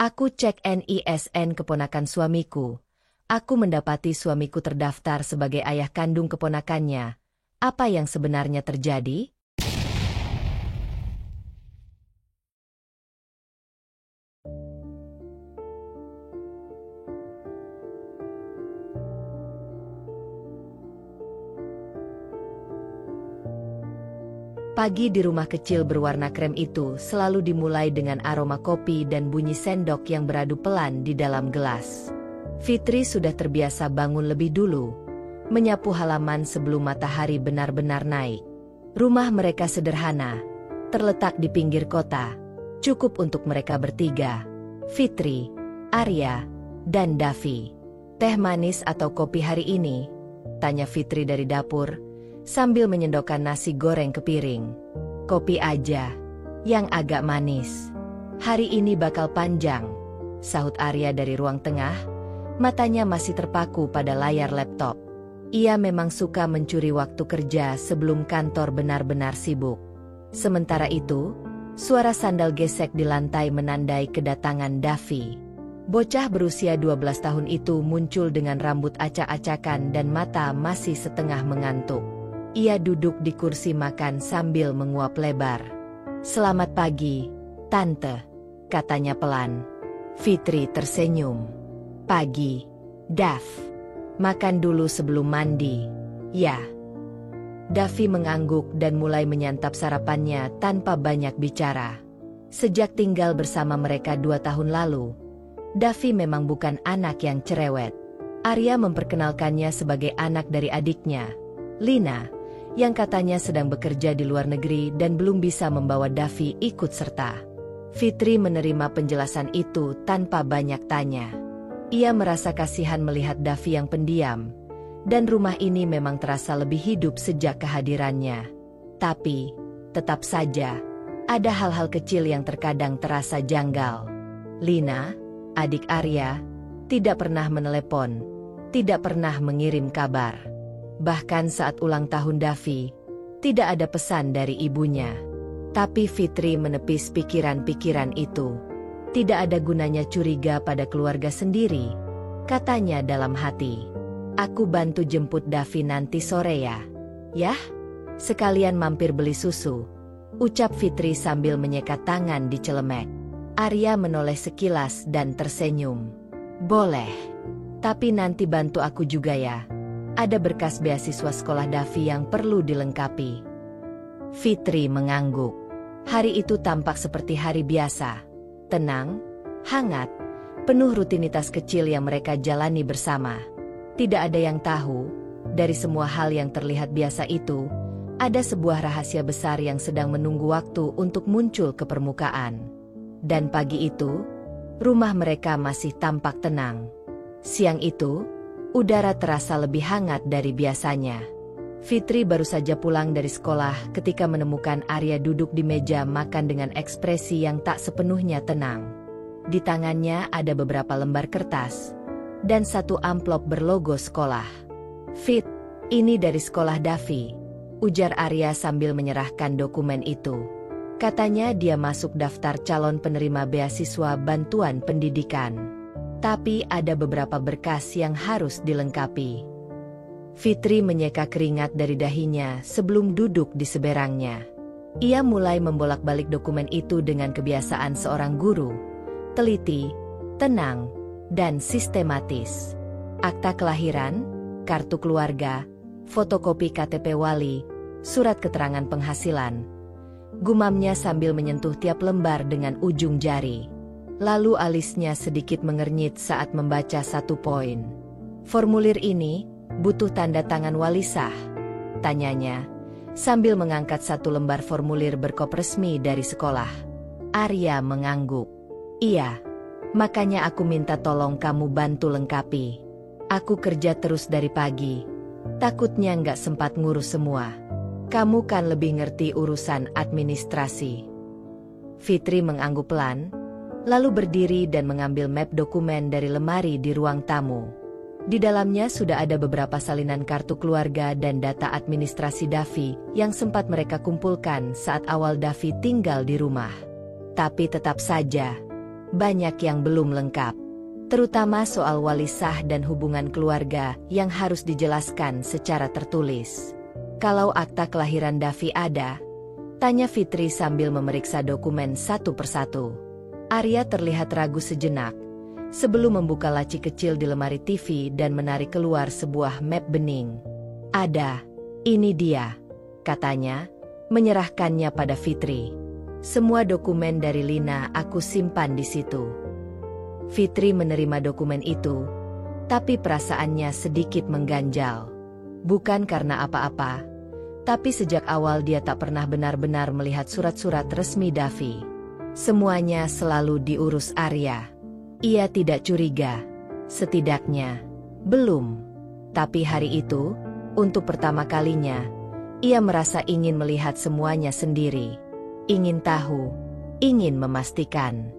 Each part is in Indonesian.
Aku cek NISN keponakan suamiku. Aku mendapati suamiku terdaftar sebagai ayah kandung keponakannya. Apa yang sebenarnya terjadi? Pagi di rumah kecil berwarna krem itu selalu dimulai dengan aroma kopi dan bunyi sendok yang beradu pelan di dalam gelas. Fitri sudah terbiasa bangun lebih dulu, menyapu halaman sebelum matahari benar-benar naik. Rumah mereka sederhana, terletak di pinggir kota, cukup untuk mereka bertiga, Fitri, Arya, dan Davi. "Teh manis atau kopi hari ini?" tanya Fitri dari dapur, sambil menyendokkan nasi goreng ke piring. "Kopi aja, yang agak manis. Hari ini bakal panjang," sahut Arya dari ruang tengah, matanya masih terpaku pada layar laptop. Ia memang suka mencuri waktu kerja sebelum kantor benar-benar sibuk. Sementara itu, suara sandal gesek di lantai menandai kedatangan Davi. Bocah berusia 12 tahun itu muncul dengan rambut acak-acakan dan mata masih setengah mengantuk. Ia duduk di kursi makan sambil menguap lebar. "Selamat pagi, Tante," katanya pelan. Fitri tersenyum. "Pagi, Dav. Makan dulu sebelum mandi." "Ya." Davi mengangguk dan mulai menyantap sarapannya tanpa banyak bicara. Sejak tinggal bersama mereka 2 tahun lalu, Davi memang bukan anak yang cerewet. Arya memperkenalkannya sebagai anak dari adiknya, Lina, yang katanya sedang bekerja di luar negeri dan belum bisa membawa Davi ikut serta. Fitri menerima penjelasan itu tanpa banyak tanya. Ia merasa kasihan melihat Davi yang pendiam, dan rumah ini memang terasa lebih hidup sejak kehadirannya. Tapi, tetap saja, ada hal-hal kecil yang terkadang terasa janggal. Lina, adik Arya, tidak pernah menelepon, tidak pernah mengirim kabar. Bahkan saat ulang tahun Davi, tidak ada pesan dari ibunya. Tapi Fitri menepis pikiran-pikiran itu. Tidak ada gunanya curiga pada keluarga sendiri, katanya dalam hati. "Aku bantu jemput Davi nanti sore ya." "Yah, sekalian mampir beli susu," ucap Fitri sambil menyekat tangan di celemek. Arya menoleh sekilas dan tersenyum. "Boleh. Tapi nanti bantu aku juga ya. Ada berkas beasiswa sekolah Davi yang perlu dilengkapi." Fitri mengangguk. Hari itu tampak seperti hari biasa. Tenang, hangat, penuh rutinitas kecil yang mereka jalani bersama. Tidak ada yang tahu, dari semua hal yang terlihat biasa itu, ada sebuah rahasia besar yang sedang menunggu waktu untuk muncul ke permukaan. Dan pagi itu, rumah mereka masih tampak tenang. Siang itu, udara terasa lebih hangat dari biasanya. Fitri baru saja pulang dari sekolah ketika menemukan Arya duduk di meja makan dengan ekspresi yang tak sepenuhnya tenang. Di tangannya ada beberapa lembar kertas dan satu amplop berlogo sekolah. "Fit, ini dari sekolah Davi," ujar Arya sambil menyerahkan dokumen itu. Katanya dia masuk daftar calon penerima beasiswa bantuan pendidikan. Tapi ada beberapa berkas yang harus dilengkapi. Fitri menyeka keringat dari dahinya sebelum duduk di seberangnya. Ia mulai membolak-balik dokumen itu dengan kebiasaan seorang guru. Teliti, tenang, dan sistematis. Akta kelahiran, kartu keluarga, fotokopi KTP wali, surat keterangan penghasilan. Gumamnya sambil menyentuh tiap lembar dengan ujung jari. Lalu alisnya sedikit mengernyit saat membaca satu poin. "Formulir ini butuh tanda tangan wali sah?" tanyanya, sambil mengangkat satu lembar formulir berkop resmi dari sekolah. Arya mengangguk. "Iya, makanya aku minta tolong kamu bantu lengkapi. Aku kerja terus dari pagi, takutnya nggak sempat ngurus semua. Kamu kan lebih ngerti urusan administrasi." Fitri mengangguk pelan, lalu berdiri dan mengambil map dokumen dari lemari di ruang tamu. Di dalamnya sudah ada beberapa salinan kartu keluarga dan data administrasi Davi yang sempat mereka kumpulkan saat awal Davi tinggal di rumah. Tapi tetap saja, banyak yang belum lengkap. Terutama soal wali sah dan hubungan keluarga yang harus dijelaskan secara tertulis. Kalau akta kelahiran Davi ada? Tanya Fitri sambil memeriksa dokumen satu persatu. Arya terlihat ragu sejenak, sebelum membuka laci kecil di lemari TV dan menarik keluar sebuah map bening. Ada, ini dia, katanya, menyerahkannya pada Fitri. Semua dokumen dari Lina aku simpan di situ. Fitri menerima dokumen itu, tapi perasaannya sedikit mengganjal. Bukan karena apa-apa, tapi sejak awal dia tak pernah benar-benar melihat surat-surat resmi Davi. Semuanya selalu diurus Arya. Ia tidak curiga, setidaknya belum. Tapi hari itu, untuk pertama kalinya, ia merasa ingin melihat semuanya sendiri. Ingin tahu, ingin memastikan.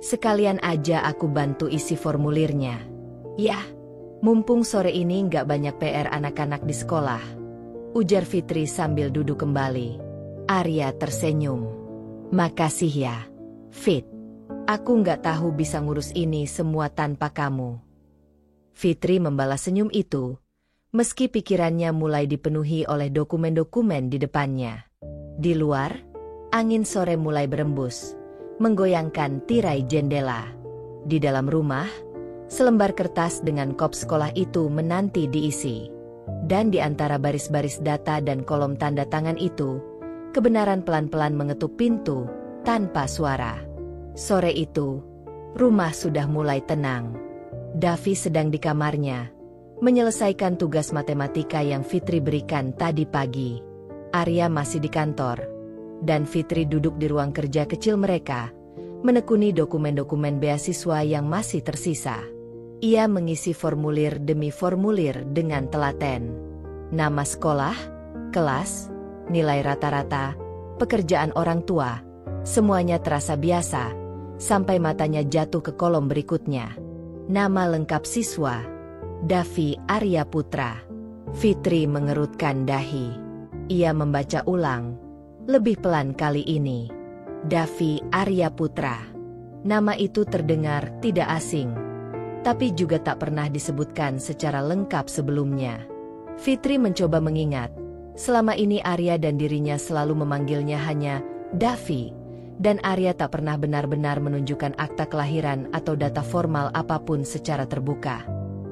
Sekalian aja aku bantu isi formulirnya. Yah, mumpung sore ini nggak banyak PR anak-anak di sekolah, ujar Fitri sambil duduk kembali. Arya tersenyum. Makasih ya, Fit. Aku nggak tahu bisa ngurus ini semua tanpa kamu. Fitri membalas senyum itu, meski pikirannya mulai dipenuhi oleh dokumen-dokumen di depannya. Di luar, angin sore mulai berembus, menggoyangkan tirai jendela. Di dalam rumah, selembar kertas dengan kop sekolah itu menanti diisi. Dan di antara baris-baris data dan kolom tanda tangan itu, kebenaran pelan-pelan mengetuk pintu, tanpa suara. Sore itu, rumah sudah mulai tenang. Davi sedang di kamarnya, menyelesaikan tugas matematika yang Fitri berikan tadi pagi. Arya masih di kantor, dan Fitri duduk di ruang kerja kecil mereka, menekuni dokumen-dokumen beasiswa yang masih tersisa. Ia mengisi formulir demi formulir dengan telaten. Nama sekolah, kelas, nilai rata-rata, pekerjaan orang tua, semuanya terasa biasa, sampai matanya jatuh ke kolom berikutnya. Nama lengkap siswa, Davi Arya Putra. Fitri mengerutkan dahi. Ia membaca ulang, lebih pelan kali ini. Davi Arya Putra. Nama itu terdengar tidak asing, tapi juga tak pernah disebutkan secara lengkap sebelumnya. Fitri mencoba mengingat, selama ini Arya dan dirinya selalu memanggilnya hanya Davi, dan Arya tak pernah benar-benar menunjukkan akta kelahiran atau data formal apapun secara terbuka.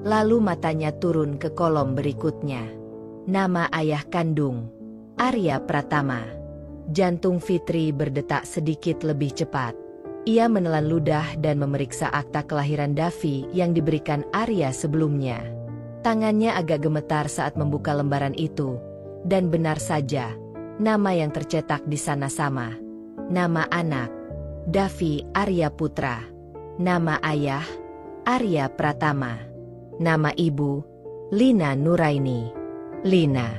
Lalu matanya turun ke kolom berikutnya. Nama ayah kandung, Arya Pratama. Jantung Fitri berdetak sedikit lebih cepat. Ia menelan ludah dan memeriksa akta kelahiran Davi yang diberikan Arya sebelumnya. Tangannya agak gemetar saat membuka lembaran itu, dan benar saja, nama yang tercetak di sana sama. Nama anak, Davi Arya Putra. Nama ayah, Arya Pratama. Nama ibu, Lina Nuraini. Lina.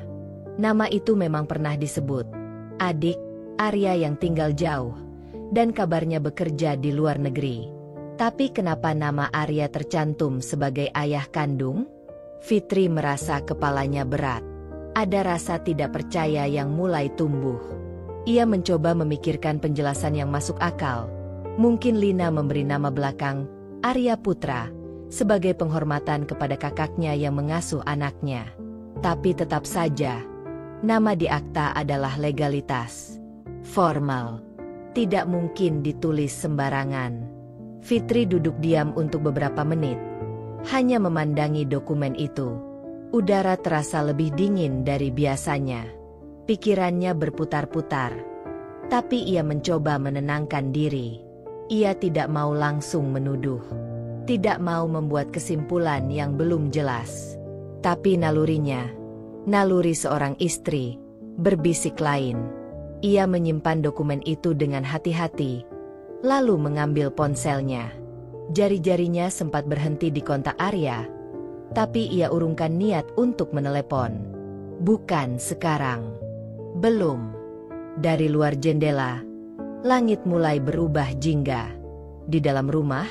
Nama itu memang pernah disebut. Adik, Arya yang tinggal jauh, dan kabarnya bekerja di luar negeri. Tapi kenapa nama Arya tercantum sebagai ayah kandung? Fitri merasa kepalanya berat. Ada rasa tidak percaya yang mulai tumbuh. Ia mencoba memikirkan penjelasan yang masuk akal. Mungkin Lina memberi nama belakang, Arya Putra, sebagai penghormatan kepada kakaknya yang mengasuh anaknya. Tapi tetap saja, nama di akta adalah legalitas. Formal. Tidak mungkin ditulis sembarangan. Fitri duduk diam untuk beberapa menit, hanya memandangi dokumen itu. Udara terasa lebih dingin dari biasanya. Pikirannya berputar-putar, tapi ia mencoba menenangkan diri. Ia tidak mau langsung menuduh, tidak mau membuat kesimpulan yang belum jelas. Tapi nalurinya, naluri seorang istri, berbisik lain. Ia menyimpan dokumen itu dengan hati-hati, lalu mengambil ponselnya. Jari-jarinya sempat berhenti di kontak Arya, tapi ia urungkan niat untuk menelepon. Bukan sekarang. Belum. Dari luar jendela, langit mulai berubah jingga. Di dalam rumah,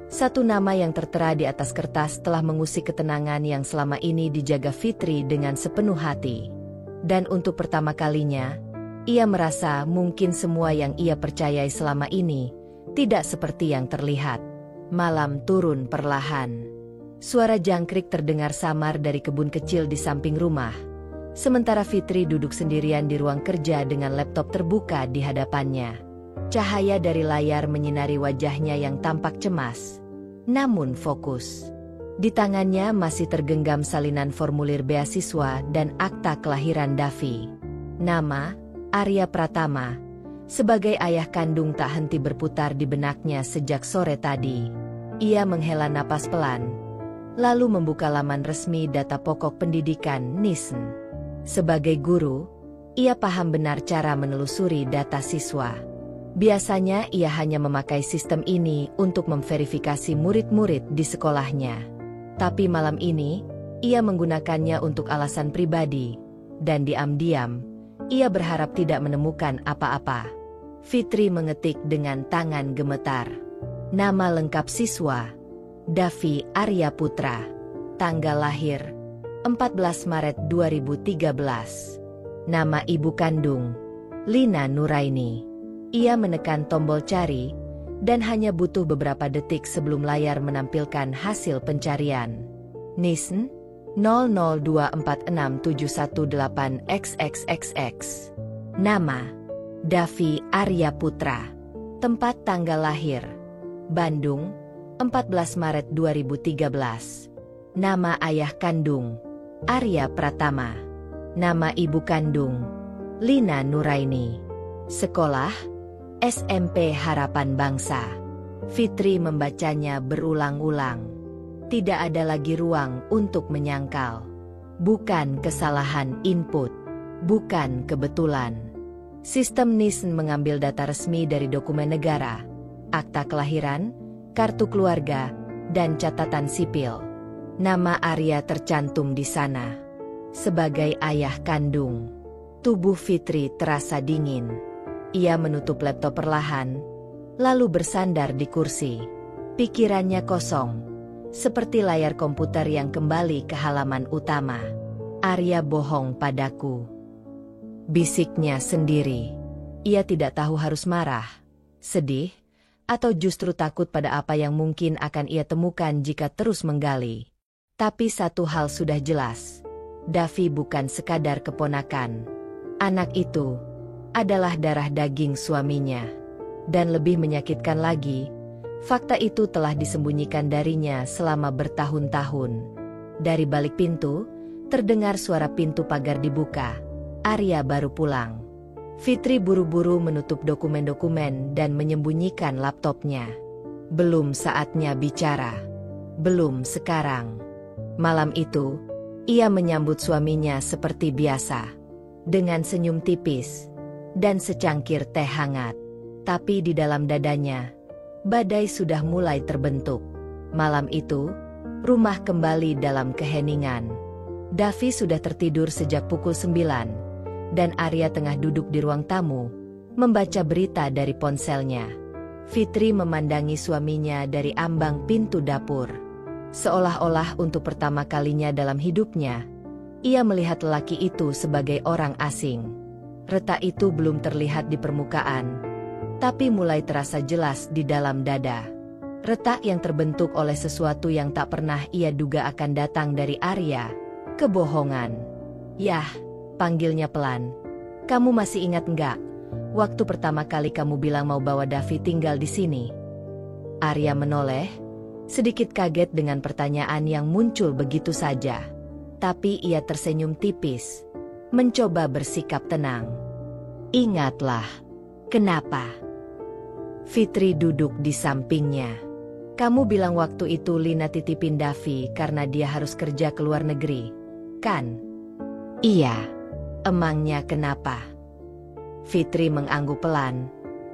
satu nama yang tertera di atas kertas telah mengusik ketenangan yang selama ini dijaga Fitri dengan sepenuh hati. Dan untuk pertama kalinya, ia merasa mungkin semua yang ia percayai selama ini Tidak seperti yang terlihat. Malam turun perlahan. Suara jangkrik terdengar samar dari kebun kecil di samping rumah. Sementara Fitri duduk sendirian di ruang kerja dengan laptop terbuka di hadapannya. Cahaya dari layar menyinari wajahnya yang tampak cemas, namun fokus. Di tangannya masih tergenggam salinan formulir beasiswa dan akta kelahiran Davi. Nama, Arya Pratama. Sebagai ayah kandung tak henti berputar di benaknya sejak sore tadi. Ia menghela napas pelan, lalu membuka laman resmi data pokok pendidikan NISN. Sebagai guru, ia paham benar cara menelusuri data siswa. Biasanya ia hanya memakai sistem ini untuk memverifikasi murid-murid di sekolahnya. Tapi malam ini, ia menggunakannya untuk alasan pribadi, dan diam-diam, ia berharap tidak menemukan apa-apa. Fitri mengetik dengan tangan gemetar. Nama lengkap siswa, Davi Arya Putra. Tanggal lahir, 14 Maret 2013. Nama ibu kandung, Lina Nuraini. Ia menekan tombol cari, dan hanya butuh beberapa detik sebelum layar menampilkan hasil pencarian. NISN 002467118XXXX. Nama, Davi Arya Putra. Tempat tanggal lahir, Bandung, 14 Maret 2013. Nama ayah kandung, Arya Pratama. Nama ibu kandung, Lina Nuraini. Sekolah, SMP Harapan Bangsa. Fitri membacanya berulang-ulang. Tidak ada lagi ruang untuk menyangkal. Bukan kesalahan input, bukan kebetulan. Sistem NISN mengambil data resmi dari dokumen negara, akta kelahiran, kartu keluarga, dan catatan sipil. Nama Arya tercantum di sana. Sebagai ayah kandung, tubuh Fitri terasa dingin. Ia menutup laptop perlahan, lalu bersandar di kursi. Pikirannya kosong, seperti layar komputer yang kembali ke halaman utama. Arya bohong padaku, bisiknya sendiri. Ia tidak tahu harus marah, sedih, atau justru takut pada apa yang mungkin akan ia temukan jika terus menggali. Tapi satu hal sudah jelas, Davi bukan sekadar keponakan. Anak itu adalah darah daging suaminya. Dan lebih menyakitkan lagi, fakta itu telah disembunyikan darinya selama bertahun-tahun. Dari balik pintu, terdengar suara pintu pagar dibuka. Arya baru pulang. Fitri buru-buru menutup dokumen-dokumen dan menyembunyikan laptopnya. Belum saatnya bicara. Belum sekarang. Malam itu, ia menyambut suaminya seperti biasa. Dengan senyum tipis dan secangkir teh hangat. Tapi di dalam dadanya, badai sudah mulai terbentuk. Malam itu, rumah kembali dalam keheningan. Davi sudah tertidur sejak pukul 9, dan Arya tengah duduk di ruang tamu, membaca berita dari ponselnya. Fitri memandangi suaminya dari ambang pintu dapur. Seolah-olah untuk pertama kalinya dalam hidupnya, ia melihat lelaki itu sebagai orang asing. Retak itu belum terlihat di permukaan, tapi mulai terasa jelas di dalam dada. Retak yang terbentuk oleh sesuatu yang tak pernah ia duga akan datang dari Arya. Kebohongan. Yah, panggilnya pelan. Kamu masih ingat enggak, waktu pertama kali kamu bilang mau bawa Davi tinggal di sini? Arya menoleh, sedikit kaget dengan pertanyaan yang muncul begitu saja. Tapi ia tersenyum tipis, mencoba bersikap tenang. Ingatlah. Kenapa? Fitri duduk di sampingnya. Kamu bilang waktu itu Lina titipin Davi karena dia harus kerja ke luar negeri, kan? Iya. Emangnya kenapa? Fitri mengangguk pelan,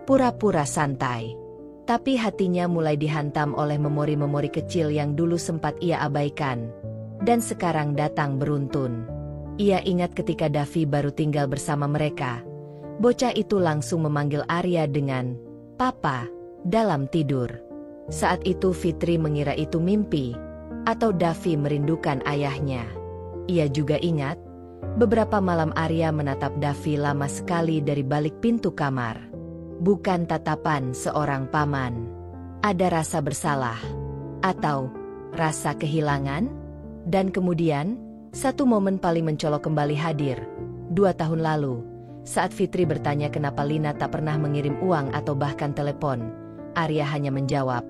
pura-pura santai. Tapi hatinya mulai dihantam oleh memori-memori kecil yang dulu sempat ia abaikan, dan sekarang datang beruntun. Ia ingat ketika Davi baru tinggal bersama mereka. Bocah itu langsung memanggil Arya dengan "Papa" dalam tidur. Saat itu Fitri mengira itu mimpi, atau Davi merindukan ayahnya. Ia juga ingat, beberapa malam Arya menatap Davi lama sekali dari balik pintu kamar. bukan tatapan seorang paman. Ada rasa bersalah, atau rasa kehilangan? Dan kemudian, satu momen paling mencolok kembali hadir. 2 tahun lalu, saat Fitri bertanya kenapa Lina tak pernah mengirim uang atau bahkan telepon, Arya hanya menjawab,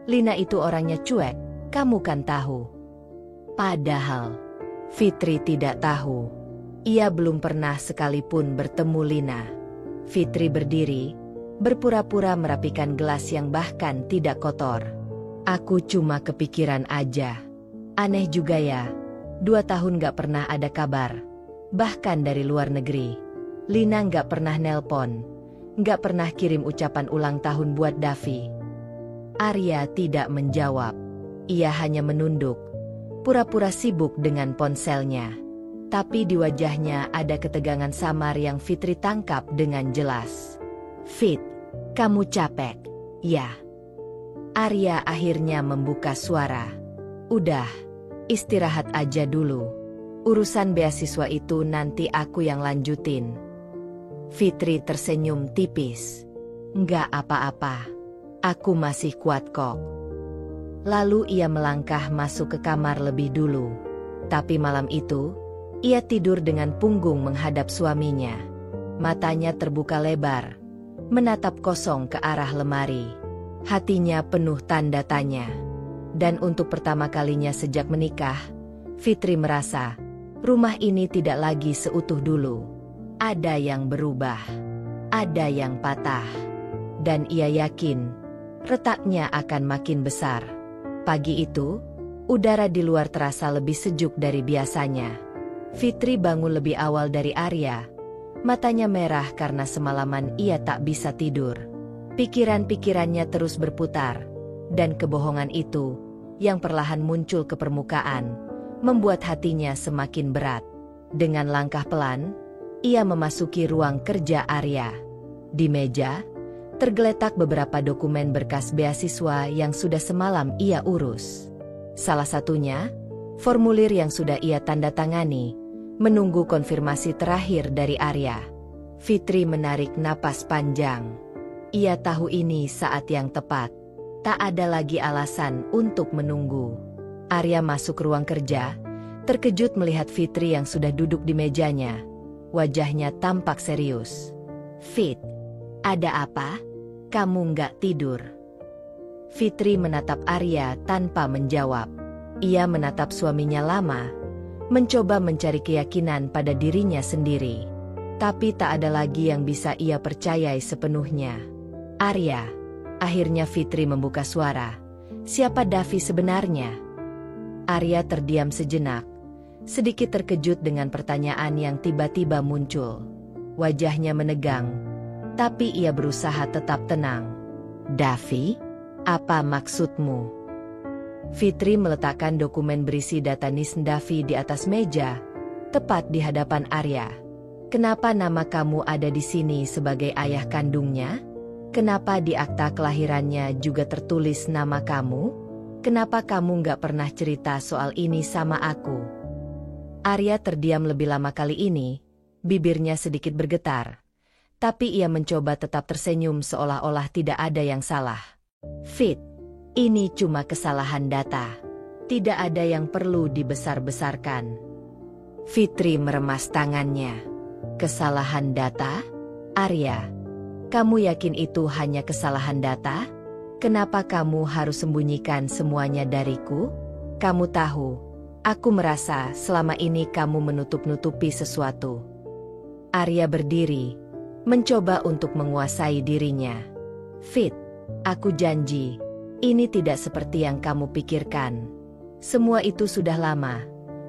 "Lina itu orangnya cuek, kamu kan tahu." Padahal, Fitri tidak tahu. Ia belum pernah sekalipun bertemu Lina. Fitri berdiri, berpura-pura merapikan gelas yang bahkan tidak kotor. "Aku cuma kepikiran aja. Aneh juga ya, 2 tahun gak pernah ada kabar. Bahkan dari luar negeri. Lina gak pernah nelpon, gak pernah kirim ucapan ulang tahun buat Davi." Arya tidak menjawab. Ia hanya menunduk, pura-pura sibuk dengan ponselnya. Tapi di wajahnya ada ketegangan samar yang Fitri tangkap dengan jelas. "Fit, kamu capek, ya?" Arya akhirnya membuka suara. "Udah, istirahat aja dulu. Urusan beasiswa itu nanti aku yang lanjutin." Fitri tersenyum tipis. "Nggak apa-apa. Aku masih kuat kok." Lalu ia melangkah masuk ke kamar lebih dulu. Tapi malam itu, ia tidur dengan punggung menghadap suaminya. Matanya terbuka lebar, menatap kosong ke arah lemari. Hatinya penuh tanda tanya. Dan untuk pertama kalinya sejak menikah, Fitri merasa rumah ini tidak lagi seutuh dulu. Ada yang berubah, ada yang patah. Dan ia yakin retaknya akan makin besar. Pagi itu, udara di luar terasa lebih sejuk dari biasanya. Fitri bangun lebih awal dari Arya. Matanya merah karena semalaman ia tak bisa tidur. Pikiran-pikirannya terus berputar. Dan kebohongan itu, yang perlahan muncul ke permukaan, membuat hatinya semakin berat. Dengan langkah pelan, ia memasuki ruang kerja Arya. Di meja, tergeletak beberapa dokumen berkas beasiswa yang sudah semalam ia urus. Salah satunya, formulir yang sudah ia tanda tangani, menunggu konfirmasi terakhir dari Arya. Fitri menarik napas panjang. Ia tahu ini saat yang tepat. Tak ada lagi alasan untuk menunggu. Arya masuk ruang kerja, terkejut melihat Fitri yang sudah duduk di mejanya. Wajahnya tampak serius. "Fit, ada apa? Kamu nggak tidur?" Fitri menatap Arya tanpa menjawab. Ia menatap suaminya lama, mencoba mencari keyakinan pada dirinya sendiri. Tapi tak ada lagi yang bisa ia percayai sepenuhnya. "Arya," akhirnya Fitri membuka suara. "Siapa Davi sebenarnya?" Arya terdiam sejenak, sedikit terkejut dengan pertanyaan yang tiba-tiba muncul. Wajahnya menegang, tapi ia berusaha tetap tenang. "Davi? Apa maksudmu?" Fitri meletakkan dokumen berisi data NIS Davi di atas meja, tepat di hadapan Arya. "Kenapa nama kamu ada di sini sebagai ayah kandungnya? Kenapa di akta kelahirannya juga tertulis nama kamu? Kenapa kamu nggak pernah cerita soal ini sama aku?" Arya terdiam lebih lama kali ini, bibirnya sedikit bergetar. Tapi ia mencoba tetap tersenyum seolah-olah tidak ada yang salah. "Fit, ini cuma kesalahan data. Tidak ada yang perlu dibesar-besarkan." Fitri meremas tangannya. "Kesalahan data? Arya, kamu yakin itu hanya kesalahan data? Kenapa kamu harus sembunyikan semuanya dariku? Kamu tahu, aku merasa selama ini kamu menutup-nutupi sesuatu." Arya berdiri, mencoba untuk menguasai dirinya. "Fit, aku janji, ini tidak seperti yang kamu pikirkan. Semua itu sudah lama,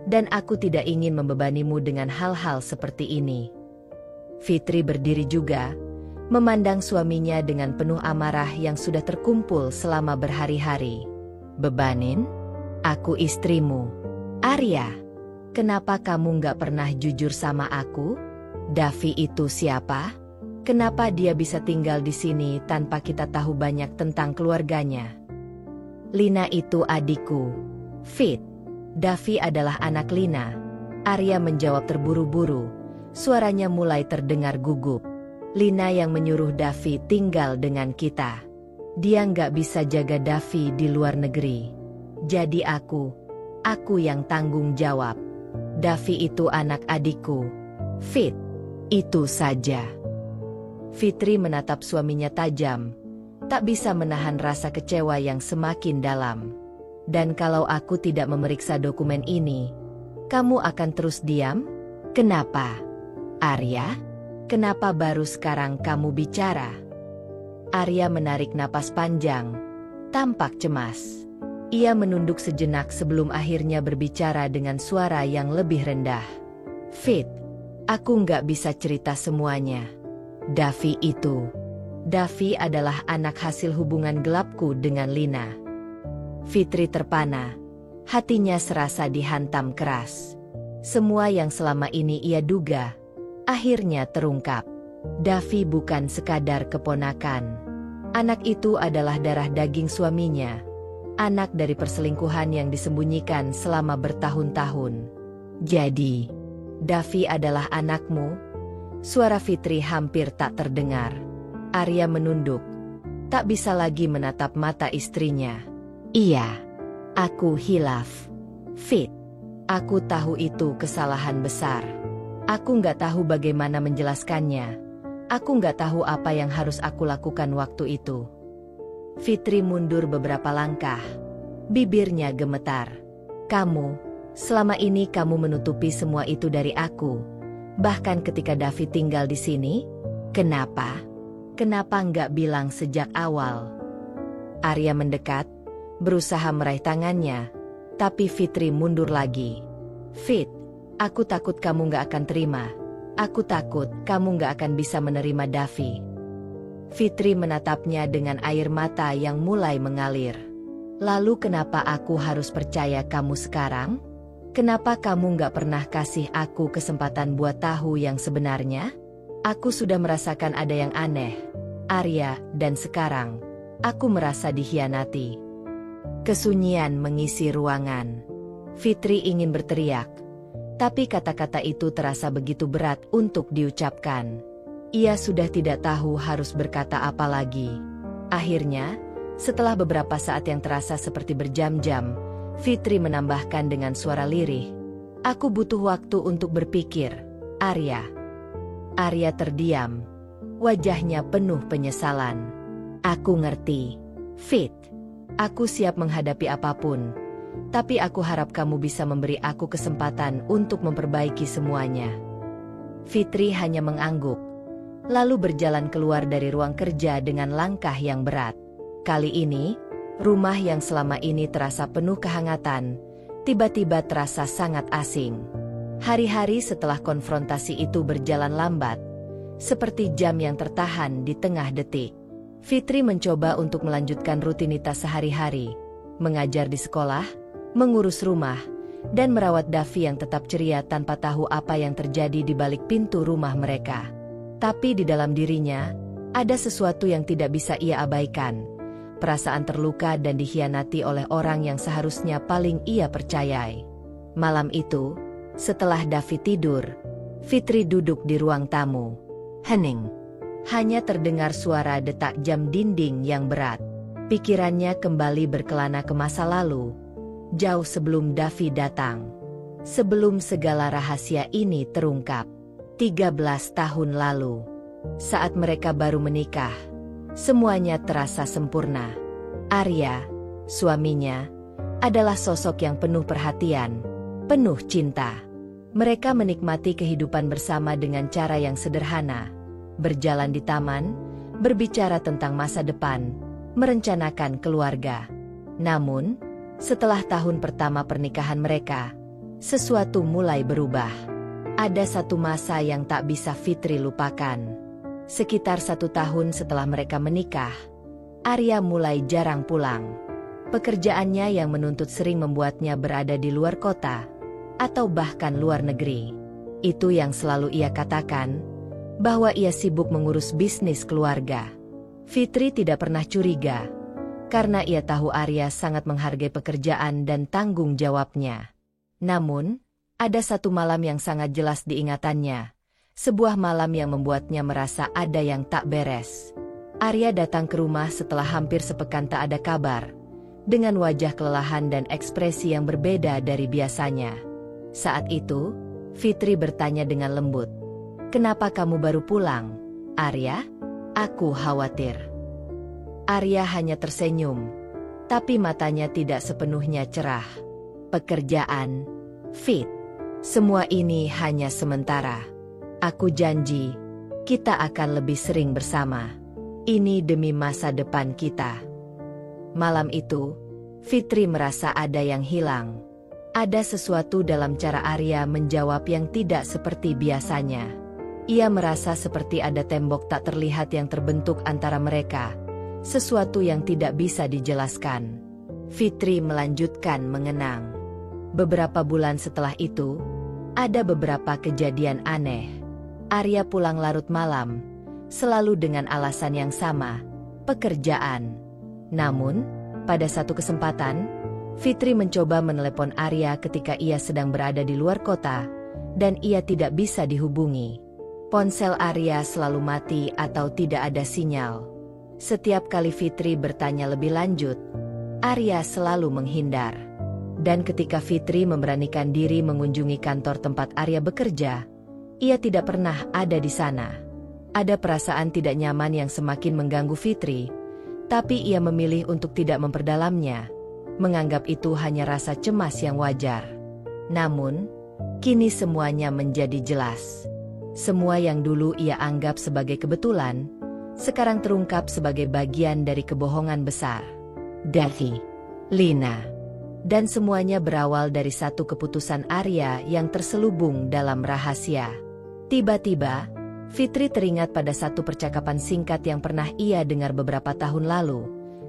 dan aku tidak ingin membebanimu dengan hal-hal seperti ini." Fitri berdiri juga, memandang suaminya dengan penuh amarah yang sudah terkumpul selama berhari-hari. "Bebanin? Aku istrimu. Arya, kenapa kamu nggak pernah jujur sama aku? Davi itu siapa? Kenapa dia bisa tinggal di sini tanpa kita tahu banyak tentang keluarganya?" "Lina itu adikku. Fit, Davi adalah anak Lina." Arya menjawab terburu-buru, suaranya mulai terdengar gugup. Lina yang menyuruh Davi tinggal dengan kita. Dia nggak bisa jaga Davi di luar negeri. Jadi aku yang tanggung jawab. Davi itu anak adikku. Fit, itu saja. Fitri menatap suaminya tajam. Tak bisa menahan rasa kecewa yang semakin dalam. Dan kalau aku tidak memeriksa dokumen ini, kamu akan terus diam? Kenapa? Arya? Kenapa baru sekarang kamu bicara? Arya menarik napas panjang, tampak cemas. Ia menunduk sejenak sebelum akhirnya berbicara dengan suara yang lebih rendah. Fit, aku nggak bisa cerita semuanya. Davi adalah anak hasil hubungan gelapku dengan Lina. Fitri terpana, hatinya serasa dihantam keras. Semua yang selama ini ia duga, akhirnya terungkap. Davi bukan sekadar keponakan. Anak itu adalah darah daging suaminya. Anak dari perselingkuhan yang disembunyikan selama bertahun-tahun. Jadi, Davi adalah anakmu? Suara Fitri hampir tak terdengar. Arya menunduk. Tak bisa lagi menatap mata istrinya. Iya, aku hilaf. Fit, aku tahu itu kesalahan besar. Aku nggak tahu bagaimana menjelaskannya. Aku nggak tahu apa yang harus aku lakukan waktu itu. Fitri mundur beberapa langkah. Bibirnya gemetar. Selama ini kamu menutupi semua itu dari aku. Bahkan ketika Davi tinggal di sini. Kenapa? Kenapa nggak bilang sejak awal? Arya mendekat, berusaha meraih tangannya. Tapi Fitri mundur lagi. Fit, aku takut kamu nggak akan terima. Aku takut kamu nggak akan bisa menerima Davi. Fitri menatapnya dengan air mata yang mulai mengalir. Lalu kenapa aku harus percaya kamu sekarang? Kenapa kamu nggak pernah kasih aku kesempatan buat tahu yang sebenarnya? Aku sudah merasakan ada yang aneh, Arya, dan sekarang aku merasa dikhianati. Kesunyian mengisi ruangan. Fitri ingin berteriak, tapi kata-kata itu terasa begitu berat untuk diucapkan. Ia sudah tidak tahu harus berkata apa lagi. Akhirnya, setelah beberapa saat yang terasa seperti berjam-jam, Fitri menambahkan dengan suara lirih. Aku butuh waktu untuk berpikir, Arya. Arya terdiam. Wajahnya penuh penyesalan. Aku ngerti. Fit. Aku siap menghadapi apapun. Tapi aku harap kamu bisa memberi aku kesempatan untuk memperbaiki semuanya. Fitri hanya mengangguk. Lalu berjalan keluar dari ruang kerja dengan langkah yang berat. Kali ini, rumah yang selama ini terasa penuh kehangatan, tiba-tiba terasa sangat asing. Hari-hari setelah konfrontasi itu berjalan lambat, seperti jam yang tertahan di tengah detik. Fitri mencoba untuk melanjutkan rutinitas sehari-hari, mengajar di sekolah, mengurus rumah, dan merawat Davi yang tetap ceria tanpa tahu apa yang terjadi di balik pintu rumah mereka. Tapi di dalam dirinya, ada sesuatu yang tidak bisa ia abaikan. Perasaan terluka dan dikhianati oleh orang yang seharusnya paling ia percayai. Malam itu, setelah Davi tidur, Fitri duduk di ruang tamu. Hening. Hanya terdengar suara detak jam dinding yang berat. Pikirannya kembali berkelana ke masa lalu, jauh sebelum Davi datang. Sebelum segala rahasia ini terungkap. 13 tahun lalu, saat mereka baru menikah, semuanya terasa sempurna. Arya, suaminya, adalah sosok yang penuh perhatian, penuh cinta. Mereka menikmati kehidupan bersama dengan cara yang sederhana. Berjalan di taman, berbicara tentang masa depan, merencanakan keluarga. Namun, setelah tahun pertama pernikahan mereka, sesuatu mulai berubah. Ada satu masa yang tak bisa Fitri lupakan. Sekitar 1 tahun setelah mereka menikah, Arya mulai jarang pulang. Pekerjaannya yang menuntut sering membuatnya berada di luar kota, atau bahkan luar negeri. Itu yang selalu ia katakan, bahwa ia sibuk mengurus bisnis keluarga. Fitri tidak pernah curiga, karena ia tahu Arya sangat menghargai pekerjaan dan tanggung jawabnya. Namun, ada satu malam yang sangat jelas diingatannya. Sebuah malam yang membuatnya merasa ada yang tak beres. Arya datang ke rumah setelah hampir sepekan tak ada kabar, dengan wajah kelelahan dan ekspresi yang berbeda dari biasanya. Saat itu, Fitri bertanya dengan lembut, "Kenapa kamu baru pulang, Arya?" "Aku khawatir." Arya hanya tersenyum, tapi matanya tidak sepenuhnya cerah. "Pekerjaan, Fit. Semua ini hanya sementara. Aku janji, kita akan lebih sering bersama. Ini demi masa depan kita." Malam itu, Fitri merasa ada yang hilang. Ada sesuatu dalam cara Arya menjawab yang tidak seperti biasanya. Ia merasa seperti ada tembok tak terlihat yang terbentuk antara mereka, sesuatu yang tidak bisa dijelaskan. Fitri melanjutkan mengenang. Beberapa bulan setelah itu, ada beberapa kejadian aneh. Arya pulang larut malam, selalu dengan alasan yang sama, pekerjaan. Namun, pada satu kesempatan, Fitri mencoba menelepon Arya ketika ia sedang berada di luar kota, dan ia tidak bisa dihubungi. Ponsel Arya selalu mati atau tidak ada sinyal. Setiap kali Fitri bertanya lebih lanjut, Arya selalu menghindar. Dan ketika Fitri memberanikan diri mengunjungi kantor tempat Arya bekerja, ia tidak pernah ada di sana. Ada perasaan tidak nyaman yang semakin mengganggu Fitri, tapi ia memilih untuk tidak memperdalamnya, menganggap itu hanya rasa cemas yang wajar. Namun, kini semuanya menjadi jelas. Semua yang dulu ia anggap sebagai kebetulan, sekarang terungkap sebagai bagian dari kebohongan besar. Davy, Lina, dan semuanya berawal dari satu keputusan Arya yang terselubung dalam rahasia. Tiba-tiba, Fitri teringat pada satu percakapan singkat yang pernah ia dengar beberapa tahun lalu,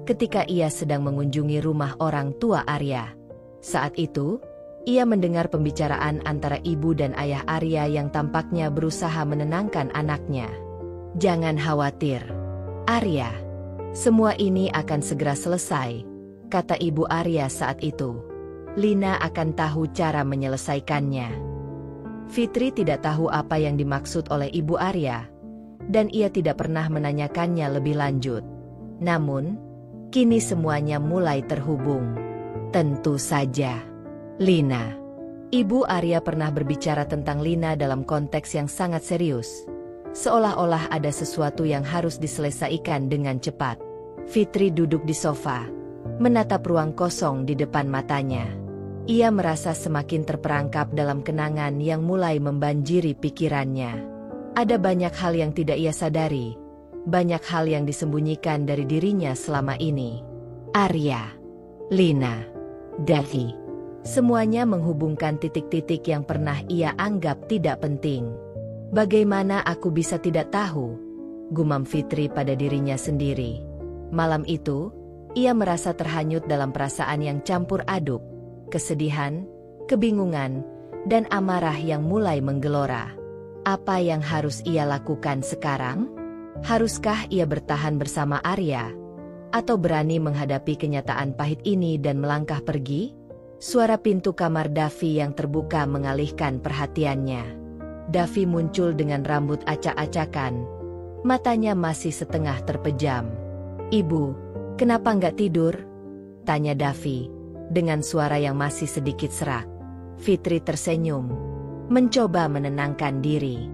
ketika ia sedang mengunjungi rumah orang tua Arya. Saat itu, ia mendengar pembicaraan antara ibu dan ayah Arya yang tampaknya berusaha menenangkan anaknya. "Jangan khawatir, Arya. Semua ini akan segera selesai," kata ibu Arya saat itu. "Lina akan tahu cara menyelesaikannya." Fitri tidak tahu apa yang dimaksud oleh ibu Arya, dan ia tidak pernah menanyakannya lebih lanjut. Namun, kini semuanya mulai terhubung. Tentu saja, Lina. Ibu Arya pernah berbicara tentang Lina dalam konteks yang sangat serius. Seolah-olah ada sesuatu yang harus diselesaikan dengan cepat. Fitri duduk di sofa, menatap ruang kosong di depan matanya. Ia merasa semakin terperangkap dalam kenangan yang mulai membanjiri pikirannya. Ada banyak hal yang tidak ia sadari, banyak hal yang disembunyikan dari dirinya selama ini. Arya, Lina, Davy. Semuanya menghubungkan titik-titik yang pernah ia anggap tidak penting. "Bagaimana aku bisa tidak tahu?" gumam Fitri pada dirinya sendiri. Malam itu, ia merasa terhanyut dalam perasaan yang campur aduk, kesedihan, kebingungan, dan amarah yang mulai menggelora. Apa yang harus ia lakukan sekarang? Haruskah ia bertahan bersama Arya, atau berani menghadapi kenyataan pahit ini dan melangkah pergi? Suara pintu kamar Davy yang terbuka mengalihkan perhatiannya. Davy muncul dengan rambut acak-acakan. Matanya masih setengah terpejam. "Ibu, kenapa nggak tidur?" tanya Davy, dengan suara yang masih sedikit serak. Fitri tersenyum, mencoba menenangkan diri.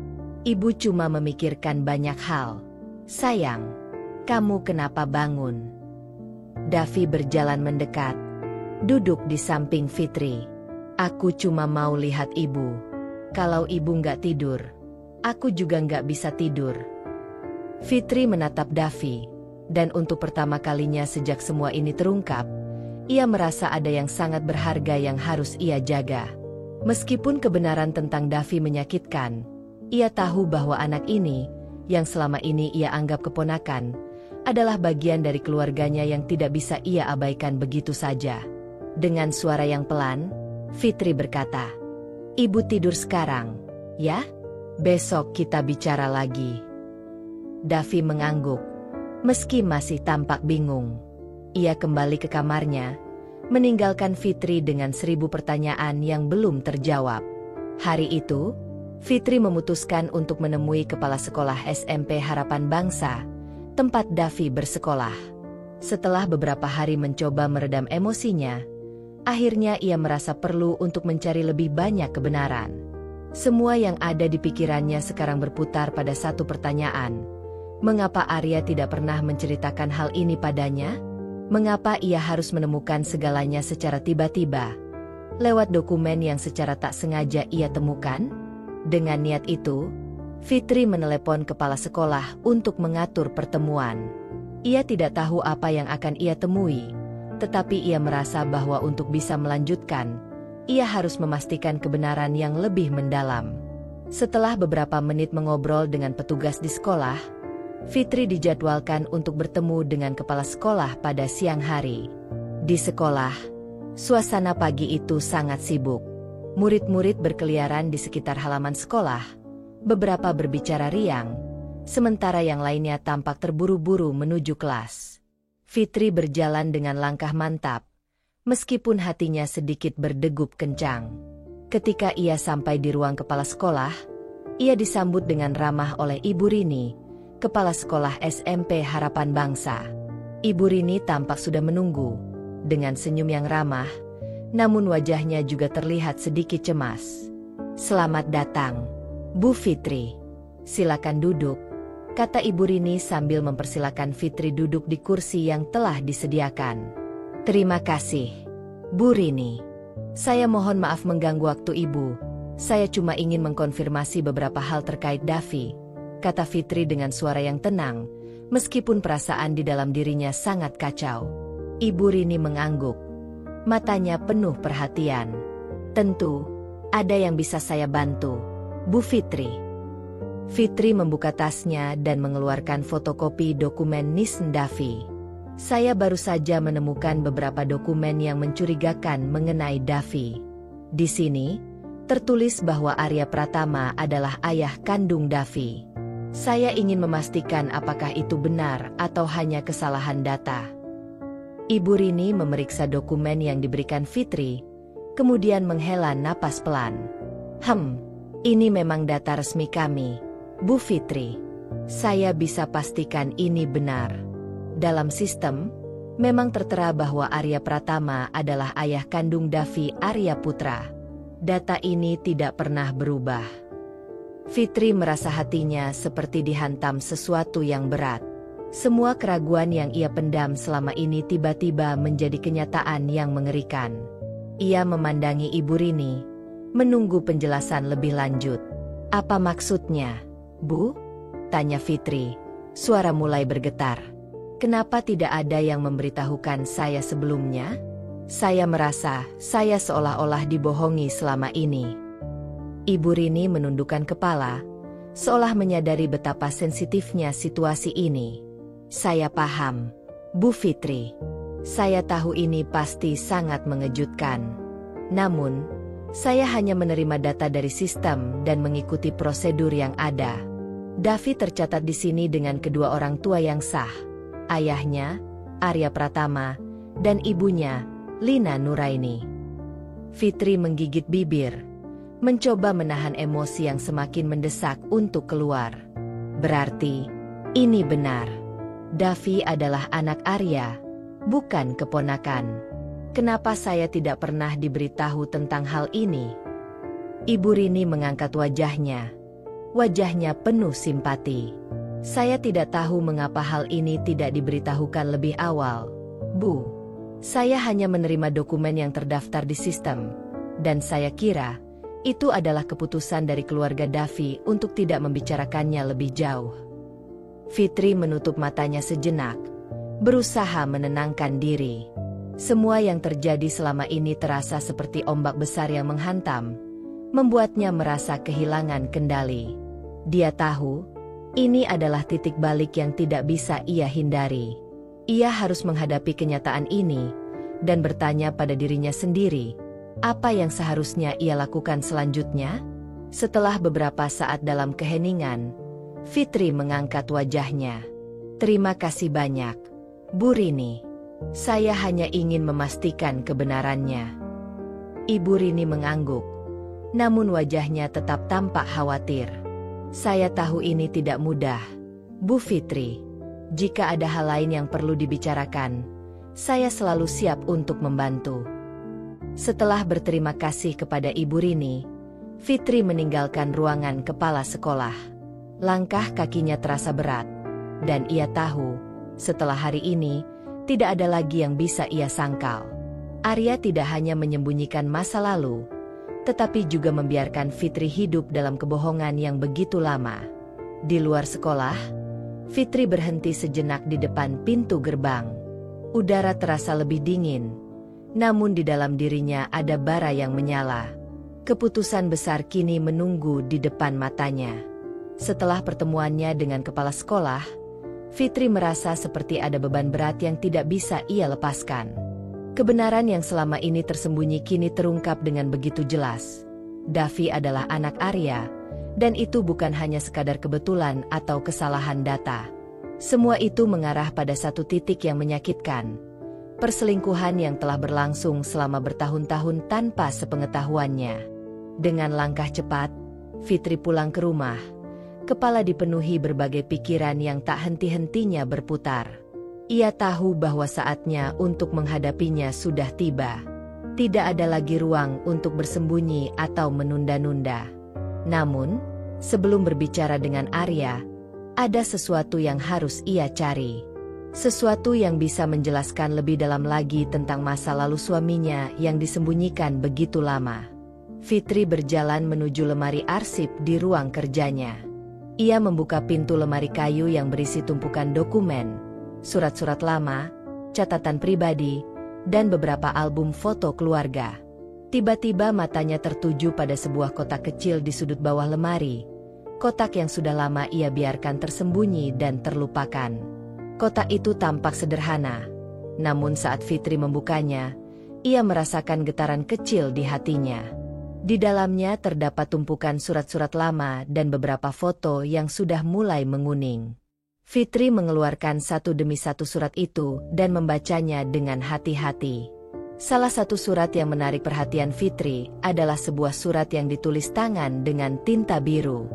"Ibu cuma memikirkan banyak hal. Sayang, kamu kenapa bangun?" Davy berjalan mendekat, duduk di samping Fitri. "Aku cuma mau lihat ibu. Kalau ibu nggak tidur, aku juga nggak bisa tidur." Fitri menatap Davy, dan untuk pertama kalinya sejak semua ini terungkap, ia merasa ada yang sangat berharga yang harus ia jaga. Meskipun kebenaran tentang Davy menyakitkan, ia tahu bahwa anak ini, yang selama ini ia anggap keponakan, adalah bagian dari keluarganya yang tidak bisa ia abaikan begitu saja. Dengan suara yang pelan, Fitri berkata, "Ibu tidur sekarang, ya? Besok kita bicara lagi." Davy mengangguk, meski masih tampak bingung. Ia kembali ke kamarnya, meninggalkan Fitri dengan 1000 pertanyaan yang belum terjawab. Hari itu, Fitri memutuskan untuk menemui kepala sekolah SMP Harapan Bangsa, tempat Davi bersekolah. Setelah beberapa hari mencoba meredam emosinya, akhirnya ia merasa perlu untuk mencari lebih banyak kebenaran. Semua yang ada di pikirannya sekarang berputar pada satu pertanyaan. Mengapa Arya tidak pernah menceritakan hal ini padanya? Mengapa ia harus menemukan segalanya secara tiba-tiba? Lewat dokumen yang secara tak sengaja ia temukan? Dengan niat itu, Fitri menelepon kepala sekolah untuk mengatur pertemuan. Ia tidak tahu apa yang akan ia temui, tetapi ia merasa bahwa untuk bisa melanjutkan, ia harus memastikan kebenaran yang lebih mendalam. Setelah beberapa menit mengobrol dengan petugas di sekolah, Fitri dijadwalkan untuk bertemu dengan kepala sekolah pada siang hari. Di sekolah, suasana pagi itu sangat sibuk. Murid-murid berkeliaran di sekitar halaman sekolah, beberapa berbicara riang, sementara yang lainnya tampak terburu-buru menuju kelas. Fitri berjalan dengan langkah mantap, meskipun hatinya sedikit berdegup kencang. Ketika ia sampai di ruang kepala sekolah, ia disambut dengan ramah oleh Ibu Rini, kepala sekolah SMP Harapan Bangsa. Ibu Rini tampak sudah menunggu, dengan senyum yang ramah, namun wajahnya juga terlihat sedikit cemas. "Selamat datang, Bu Fitri. Silakan duduk," kata Ibu Rini sambil mempersilakan Fitri duduk di kursi yang telah disediakan. "Terima kasih, Bu Rini. Saya mohon maaf mengganggu waktu Ibu. Saya cuma ingin mengkonfirmasi beberapa hal terkait Davi," kata Fitri dengan suara yang tenang, meskipun perasaan di dalam dirinya sangat kacau. Ibu Rini mengangguk, matanya penuh perhatian. "Tentu, ada yang bisa saya bantu, Bu Fitri." Fitri membuka tasnya dan mengeluarkan fotokopi dokumen NIS Davi. "Saya baru saja menemukan beberapa dokumen yang mencurigakan mengenai Davi. Di sini, tertulis bahwa Arya Pratama adalah ayah kandung Davi. Saya ingin memastikan apakah itu benar atau hanya kesalahan data." Ibu Rini memeriksa dokumen yang diberikan Fitri, kemudian menghela napas pelan. Ini memang data resmi kami, Bu Fitri. Saya bisa pastikan ini benar. Dalam sistem, memang tertera bahwa Arya Pratama adalah ayah kandung Davi Arya Putra. Data ini tidak pernah berubah." Fitri merasa hatinya seperti dihantam sesuatu yang berat. Semua keraguan yang ia pendam selama ini tiba-tiba menjadi kenyataan yang mengerikan. Ia memandangi Ibu Rini, menunggu penjelasan lebih lanjut. "Apa maksudnya, Bu?" tanya Fitri. Suara mulai bergetar. "Kenapa tidak ada yang memberitahukan saya sebelumnya? Saya merasa saya seolah-olah dibohongi selama ini." Ibu Rini menundukkan kepala, seolah menyadari betapa sensitifnya situasi ini. "Saya paham, Bu Fitri. Saya tahu ini pasti sangat mengejutkan. Namun, saya hanya menerima data dari sistem dan mengikuti prosedur yang ada. Davi tercatat di sini dengan kedua orang tua yang sah, ayahnya, Arya Pratama, dan ibunya, Lina Nuraini." Fitri menggigit bibir, mencoba menahan emosi yang semakin mendesak untuk keluar. "Berarti, ini benar. Davi adalah anak Arya, bukan keponakan. Kenapa saya tidak pernah diberitahu tentang hal ini?" Ibu Rini mengangkat wajahnya. Wajahnya penuh simpati. "Saya tidak tahu mengapa hal ini tidak diberitahukan lebih awal, Bu. Saya hanya menerima dokumen yang terdaftar di sistem, dan saya kira itu adalah keputusan dari keluarga Davi untuk tidak membicarakannya lebih jauh." Fitri menutup matanya sejenak, berusaha menenangkan diri. Semua yang terjadi selama ini terasa seperti ombak besar yang menghantam, membuatnya merasa kehilangan kendali. Dia tahu, ini adalah titik balik yang tidak bisa ia hindari. Ia harus menghadapi kenyataan ini, dan bertanya pada dirinya sendiri, apa yang seharusnya ia lakukan selanjutnya? Setelah beberapa saat dalam keheningan, Fitri mengangkat wajahnya. "Terima kasih banyak, Bu Rini. Saya hanya ingin memastikan kebenarannya." Ibu Rini mengangguk, Namun wajahnya tetap tampak khawatir. Saya tahu ini tidak mudah, Bu Fitri. Jika ada hal lain yang perlu dibicarakan, saya selalu siap untuk membantu. Setelah berterima kasih kepada Ibu Rini, Fitri meninggalkan ruangan kepala sekolah. Langkah kakinya terasa berat, dan ia tahu, setelah hari ini, tidak ada lagi yang bisa ia sangkal. Arya tidak hanya menyembunyikan masa lalu, tetapi juga membiarkan Fitri hidup dalam kebohongan yang begitu lama. Di luar sekolah, Fitri berhenti sejenak di depan pintu gerbang. Udara terasa lebih dingin, namun di dalam dirinya ada bara yang menyala. Keputusan besar kini menunggu di depan matanya. Setelah pertemuannya dengan kepala sekolah, Fitri merasa seperti ada beban berat yang tidak bisa ia lepaskan. Kebenaran yang selama ini tersembunyi kini terungkap dengan begitu jelas. Davi adalah anak Arya, dan itu bukan hanya sekadar kebetulan atau kesalahan data. Semua itu mengarah pada satu titik yang menyakitkan. Perselingkuhan yang telah berlangsung selama bertahun-tahun tanpa sepengetahuannya. Dengan langkah cepat, Fitri pulang ke rumah. Kepala dipenuhi berbagai pikiran yang tak henti-hentinya berputar. Ia tahu bahwa saatnya untuk menghadapinya sudah tiba. Tidak ada lagi ruang untuk bersembunyi atau menunda-nunda. Namun, sebelum berbicara dengan Arya, ada sesuatu yang harus ia cari. Sesuatu yang bisa menjelaskan lebih dalam lagi tentang masa lalu suaminya yang disembunyikan begitu lama. Fitri berjalan menuju lemari arsip di ruang kerjanya. Ia membuka pintu lemari kayu yang berisi tumpukan dokumen, surat-surat lama, catatan pribadi, dan beberapa album foto keluarga. Tiba-tiba matanya tertuju pada sebuah kotak kecil di sudut bawah lemari. Kotak yang sudah lama ia biarkan tersembunyi dan terlupakan. Kotak itu tampak sederhana, namun saat Fitri membukanya, ia merasakan getaran kecil di hatinya. Di dalamnya terdapat tumpukan surat-surat lama dan beberapa foto yang sudah mulai menguning. Fitri mengeluarkan satu demi satu surat itu dan membacanya dengan hati-hati. Salah satu surat yang menarik perhatian Fitri adalah sebuah surat yang ditulis tangan dengan tinta biru.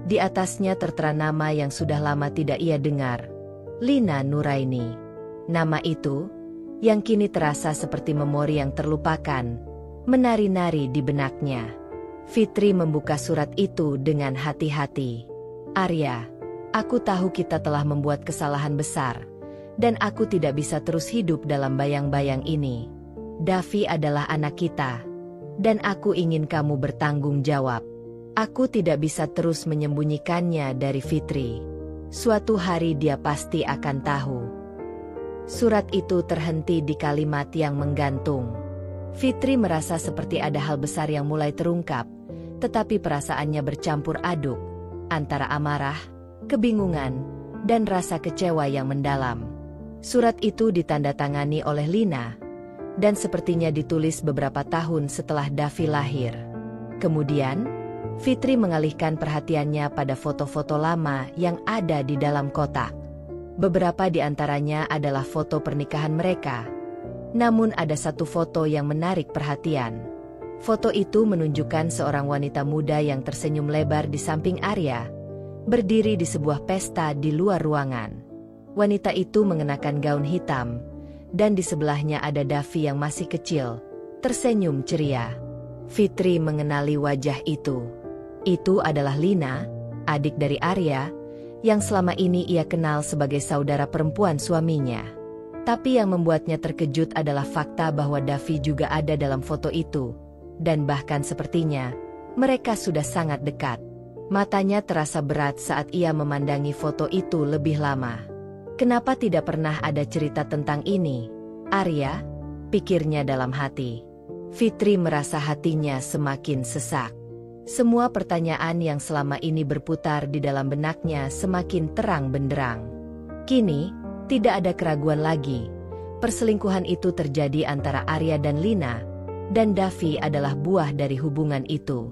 Di atasnya tertera nama yang sudah lama tidak ia dengar, Lina Nuraini. Nama itu, yang kini terasa seperti memori yang terlupakan, menari-nari di benaknya. Fitri membuka surat itu dengan hati-hati. Arya, aku tahu kita telah membuat kesalahan besar, dan aku tidak bisa terus hidup dalam bayang-bayang ini. Davi adalah anak kita, dan aku ingin kamu bertanggung jawab. Aku tidak bisa terus menyembunyikannya dari Fitri. Suatu hari dia pasti akan tahu. Surat itu terhenti di kalimat yang menggantung. Fitri merasa seperti ada hal besar yang mulai terungkap, tetapi perasaannya bercampur aduk, antara amarah, kebingungan, dan rasa kecewa yang mendalam. Surat itu ditandatangani oleh Lina, dan sepertinya ditulis beberapa tahun setelah Davi lahir. Kemudian, Fitri mengalihkan perhatiannya pada foto-foto lama yang ada di dalam kotak. Beberapa di antaranya adalah foto pernikahan mereka. Namun ada satu foto yang menarik perhatian. Foto itu menunjukkan seorang wanita muda yang tersenyum lebar di samping Arya, berdiri di sebuah pesta di luar ruangan. Wanita itu mengenakan gaun hitam, dan di sebelahnya ada Davi yang masih kecil, tersenyum ceria. Fitri mengenali wajah itu. Itu adalah Lina, adik dari Arya, yang selama ini ia kenal sebagai saudara perempuan suaminya. Tapi yang membuatnya terkejut adalah fakta bahwa Davi juga ada dalam foto itu, dan bahkan sepertinya mereka sudah sangat dekat. Matanya terasa berat saat ia memandangi foto itu lebih lama. Kenapa tidak pernah ada cerita tentang ini, Arya? Pikirnya dalam hati. Fitri merasa hatinya semakin sesak. Semua pertanyaan yang selama ini berputar di dalam benaknya semakin terang benderang. Kini, tidak ada keraguan lagi. Perselingkuhan itu terjadi antara Arya dan Lina, dan Davi adalah buah dari hubungan itu.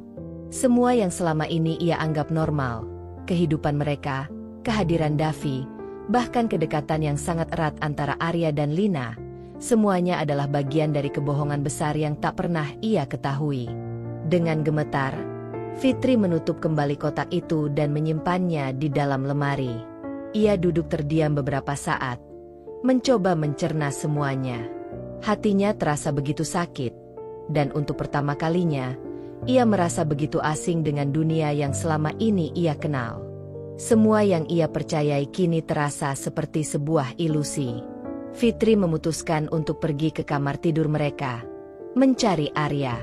Semua yang selama ini ia anggap normal, kehidupan mereka, kehadiran Davi, bahkan kedekatan yang sangat erat antara Arya dan Lina, semuanya adalah bagian dari kebohongan besar yang tak pernah ia ketahui. Dengan gemetar, Fitri menutup kembali kotak itu dan menyimpannya di dalam lemari. Ia duduk terdiam beberapa saat, mencoba mencerna semuanya. Hatinya terasa begitu sakit, dan untuk pertama kalinya, ia merasa begitu asing dengan dunia yang selama ini ia kenal. Semua yang ia percayai kini terasa seperti sebuah ilusi. Fitri memutuskan untuk pergi ke kamar tidur mereka, mencari Arya.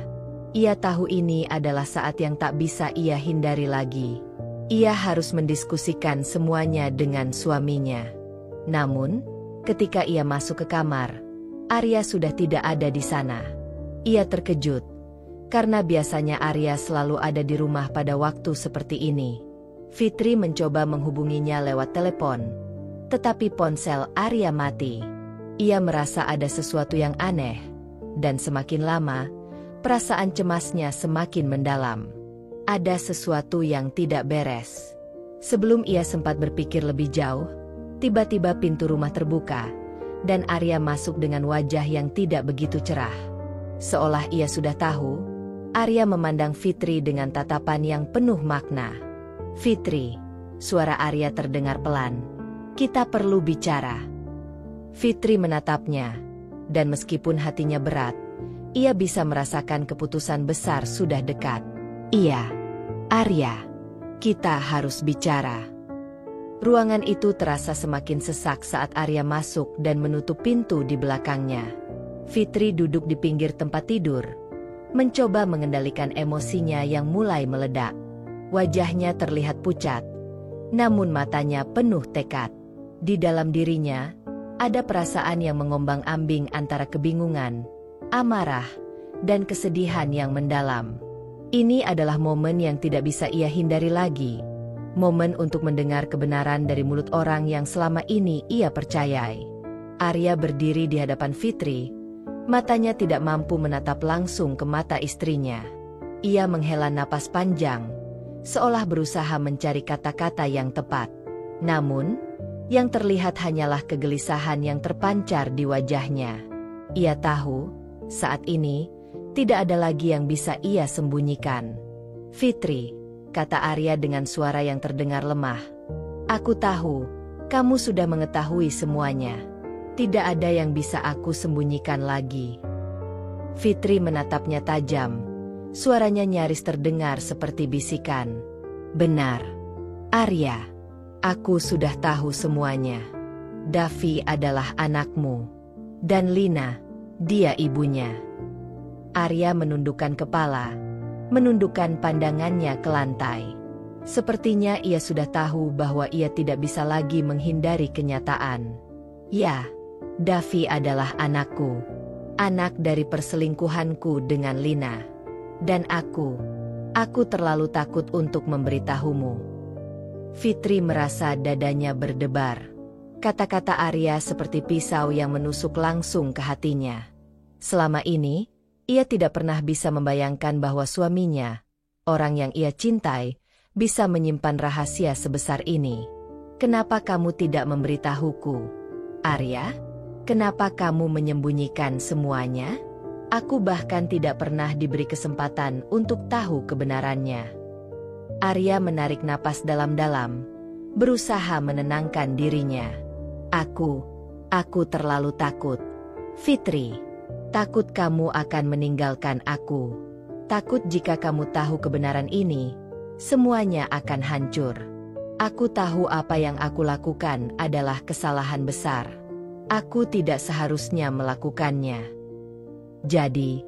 Ia tahu ini adalah saat yang tak bisa ia hindari lagi. Ia harus mendiskusikan semuanya dengan suaminya. Namun, ketika ia masuk ke kamar, Arya sudah tidak ada di sana. Ia terkejut, karena biasanya Arya selalu ada di rumah pada waktu seperti ini. Fitri mencoba menghubunginya lewat telepon, tetapi ponsel Arya mati. Ia merasa ada sesuatu yang aneh, dan semakin lama, perasaan cemasnya semakin mendalam. Ada sesuatu yang tidak beres. Sebelum ia sempat berpikir lebih jauh, tiba-tiba pintu rumah terbuka, dan Arya masuk dengan wajah yang tidak begitu cerah. Seolah ia sudah tahu, Arya memandang Fitri dengan tatapan yang penuh makna. "Fitri," suara Arya terdengar pelan. "Kita perlu bicara." Fitri menatapnya, dan meskipun hatinya berat, ia bisa merasakan keputusan besar sudah dekat. "Iya, Arya, kita harus bicara." Ruangan itu terasa semakin sesak saat Arya masuk dan menutup pintu di belakangnya. Fitri duduk di pinggir tempat tidur, mencoba mengendalikan emosinya yang mulai meledak. Wajahnya terlihat pucat, namun matanya penuh tekad. Di dalam dirinya, ada perasaan yang mengombang-ambing antara kebingungan, amarah, dan kesedihan yang mendalam. Ini adalah momen yang tidak bisa ia hindari lagi. Momen untuk mendengar kebenaran dari mulut orang yang selama ini ia percayai. Arya berdiri di hadapan Fitri, matanya tidak mampu menatap langsung ke mata istrinya. Ia menghela napas panjang, seolah berusaha mencari kata-kata yang tepat. Namun, yang terlihat hanyalah kegelisahan yang terpancar di wajahnya. Ia tahu, saat ini, tidak ada lagi yang bisa ia sembunyikan. "Fitri," kata Arya dengan suara yang terdengar lemah. "Aku tahu, kamu sudah mengetahui semuanya. Tidak ada yang bisa aku sembunyikan lagi." Fitri menatapnya tajam. Suaranya nyaris terdengar seperti bisikan. "Benar, Arya. Aku sudah tahu semuanya. Davi adalah anakmu. Dan Lina, dia ibunya." Arya menundukkan kepala, menundukkan pandangannya ke lantai. Sepertinya ia sudah tahu bahwa ia tidak bisa lagi menghindari kenyataan. "Ya, Davi adalah anakku. Anak dari perselingkuhanku dengan Lina. Dan aku terlalu takut untuk memberitahumu." Fitri merasa dadanya berdebar. Kata-kata Arya seperti pisau yang menusuk langsung ke hatinya. Selama ini, ia tidak pernah bisa membayangkan bahwa suaminya, orang yang ia cintai, bisa menyimpan rahasia sebesar ini. "Kenapa kamu tidak memberitahuku, Arya? Kenapa kamu menyembunyikan semuanya? Aku bahkan tidak pernah diberi kesempatan untuk tahu kebenarannya." Arya menarik napas dalam-dalam, berusaha menenangkan dirinya. Aku terlalu takut. Fitri, takut kamu akan meninggalkan aku. Takut jika kamu tahu kebenaran ini, semuanya akan hancur. Aku tahu apa yang aku lakukan adalah kesalahan besar. Aku tidak seharusnya melakukannya. Jadi,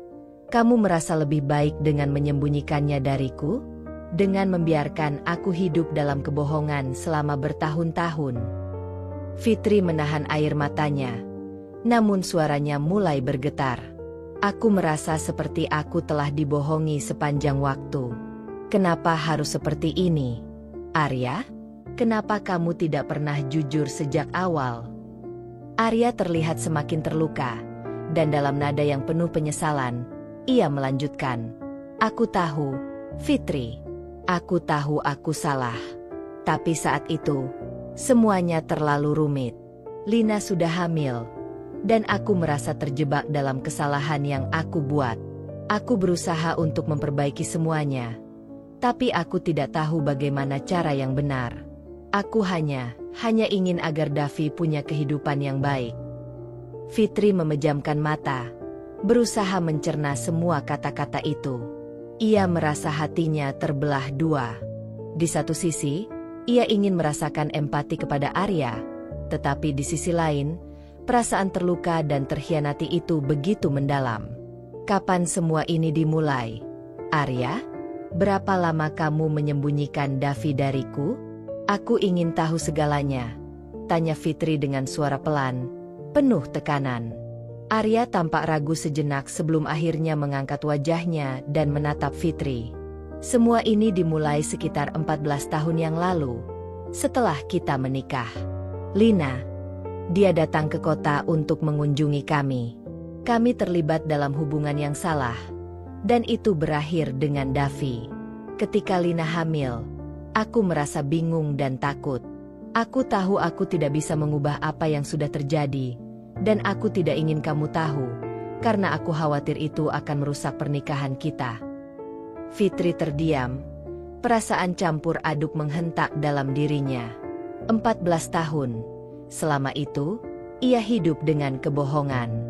kamu merasa lebih baik dengan menyembunyikannya dariku? Dengan membiarkan aku hidup dalam kebohongan selama bertahun-tahun? Fitri menahan air matanya, namun suaranya mulai bergetar. "Aku merasa seperti aku telah dibohongi sepanjang waktu. Kenapa harus seperti ini? Arya, kenapa kamu tidak pernah jujur sejak awal?" Arya terlihat semakin terluka, dan dalam nada yang penuh penyesalan, ia melanjutkan, "Aku tahu, Fitri. Aku tahu aku salah. Tapi saat itu, semuanya terlalu rumit. Lina sudah hamil, dan aku merasa terjebak dalam kesalahan yang aku buat. Aku berusaha untuk memperbaiki semuanya, tapi aku tidak tahu bagaimana cara yang benar. Aku hanya ingin agar Davi punya kehidupan yang baik. Fitri memejamkan mata, berusaha mencerna semua kata-kata itu. Ia merasa hatinya terbelah dua. Di satu sisi, ia ingin merasakan empati kepada Arya, tetapi di sisi lain, perasaan terluka dan terkhianati itu begitu mendalam. Kapan semua ini dimulai? Arya, berapa lama kamu menyembunyikan Davi dariku? Aku ingin tahu segalanya, tanya Fitri dengan suara pelan, penuh tekanan. Arya tampak ragu sejenak sebelum akhirnya mengangkat wajahnya dan menatap Fitri. Semua ini dimulai sekitar 14 tahun yang lalu, setelah kita menikah. Lina, dia datang ke kota untuk mengunjungi kami. Kami terlibat dalam hubungan yang salah, dan itu berakhir dengan Davi. Ketika Lina hamil, aku merasa bingung dan takut. Aku tahu aku tidak bisa mengubah apa yang sudah terjadi, dan aku tidak ingin kamu tahu, karena aku khawatir itu akan merusak pernikahan kita. Fitri terdiam, perasaan campur aduk menghentak dalam dirinya. 14 tahun, selama itu, ia hidup dengan kebohongan.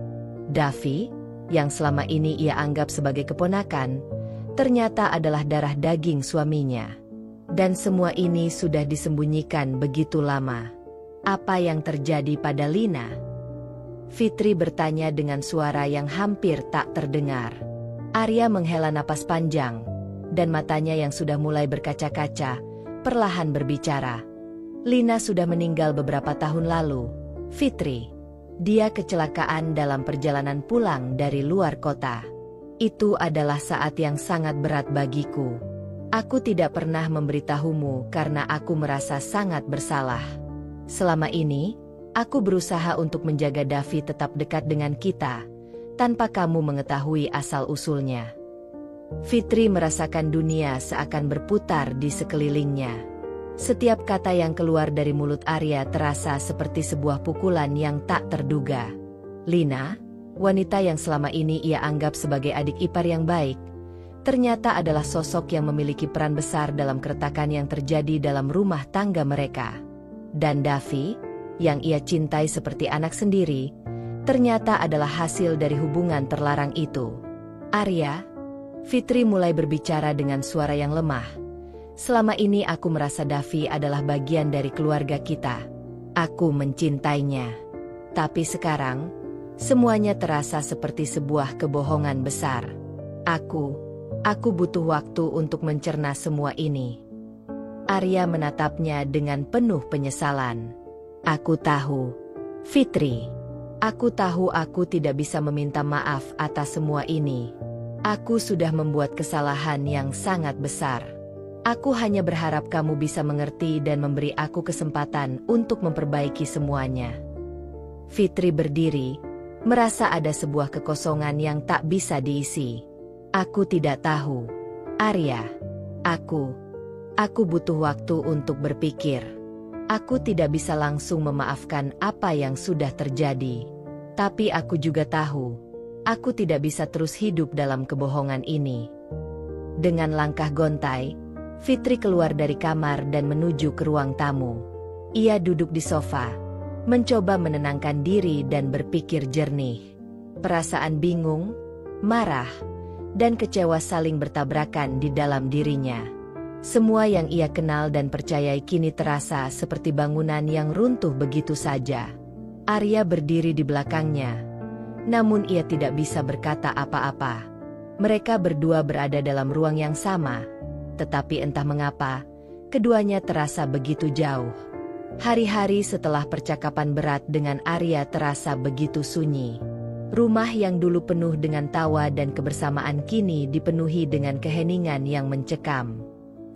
Davi, yang selama ini ia anggap sebagai keponakan, ternyata adalah darah daging suaminya. Dan semua ini sudah disembunyikan begitu lama. Apa yang terjadi pada Lina? Fitri bertanya dengan suara yang hampir tak terdengar. Arya menghela napas panjang, dan matanya yang sudah mulai berkaca-kaca, perlahan berbicara. Lina sudah meninggal beberapa tahun lalu, Fitri. Dia kecelakaan dalam perjalanan pulang dari luar kota. Itu adalah saat yang sangat berat bagiku. Aku tidak pernah memberitahumu karena aku merasa sangat bersalah. Selama ini, aku berusaha untuk menjaga Davi tetap dekat dengan kita, tanpa kamu mengetahui asal-usulnya. Fitri merasakan dunia seakan berputar di sekelilingnya. Setiap kata yang keluar dari mulut Arya terasa seperti sebuah pukulan yang tak terduga. Lina, wanita yang selama ini ia anggap sebagai adik ipar yang baik, ternyata adalah sosok yang memiliki peran besar dalam keretakan yang terjadi dalam rumah tangga mereka. Dan Davi, yang ia cintai seperti anak sendiri, ternyata adalah hasil dari hubungan terlarang itu. Arya, Fitri mulai berbicara dengan suara yang lemah. Selama ini aku merasa Davi adalah bagian dari keluarga kita. Aku mencintainya. Tapi sekarang, semuanya terasa seperti sebuah kebohongan besar. Aku butuh waktu untuk mencerna semua ini. Arya menatapnya dengan penuh penyesalan. Aku tahu, Fitri. Aku tahu aku tidak bisa meminta maaf atas semua ini. Aku sudah membuat kesalahan yang sangat besar. Aku hanya berharap kamu bisa mengerti dan memberi aku kesempatan untuk memperbaiki semuanya. Fitri berdiri, merasa ada sebuah kekosongan yang tak bisa diisi. Aku tidak tahu. Arya, aku butuh waktu untuk berpikir. Aku tidak bisa langsung memaafkan apa yang sudah terjadi. Tapi aku juga tahu, aku tidak bisa terus hidup dalam kebohongan ini. Dengan langkah gontai, Fitri keluar dari kamar dan menuju ke ruang tamu. Ia duduk di sofa, mencoba menenangkan diri dan berpikir jernih. Perasaan bingung, marah, dan kecewa saling bertabrakan di dalam dirinya. Semua yang ia kenal dan percayai kini terasa seperti bangunan yang runtuh begitu saja. Arya berdiri di belakangnya, namun ia tidak bisa berkata apa-apa. Mereka berdua berada dalam ruang yang sama, tetapi entah mengapa, keduanya terasa begitu jauh. Hari-hari setelah percakapan berat dengan Arya terasa begitu sunyi. Rumah yang dulu penuh dengan tawa dan kebersamaan kini dipenuhi dengan keheningan yang mencekam.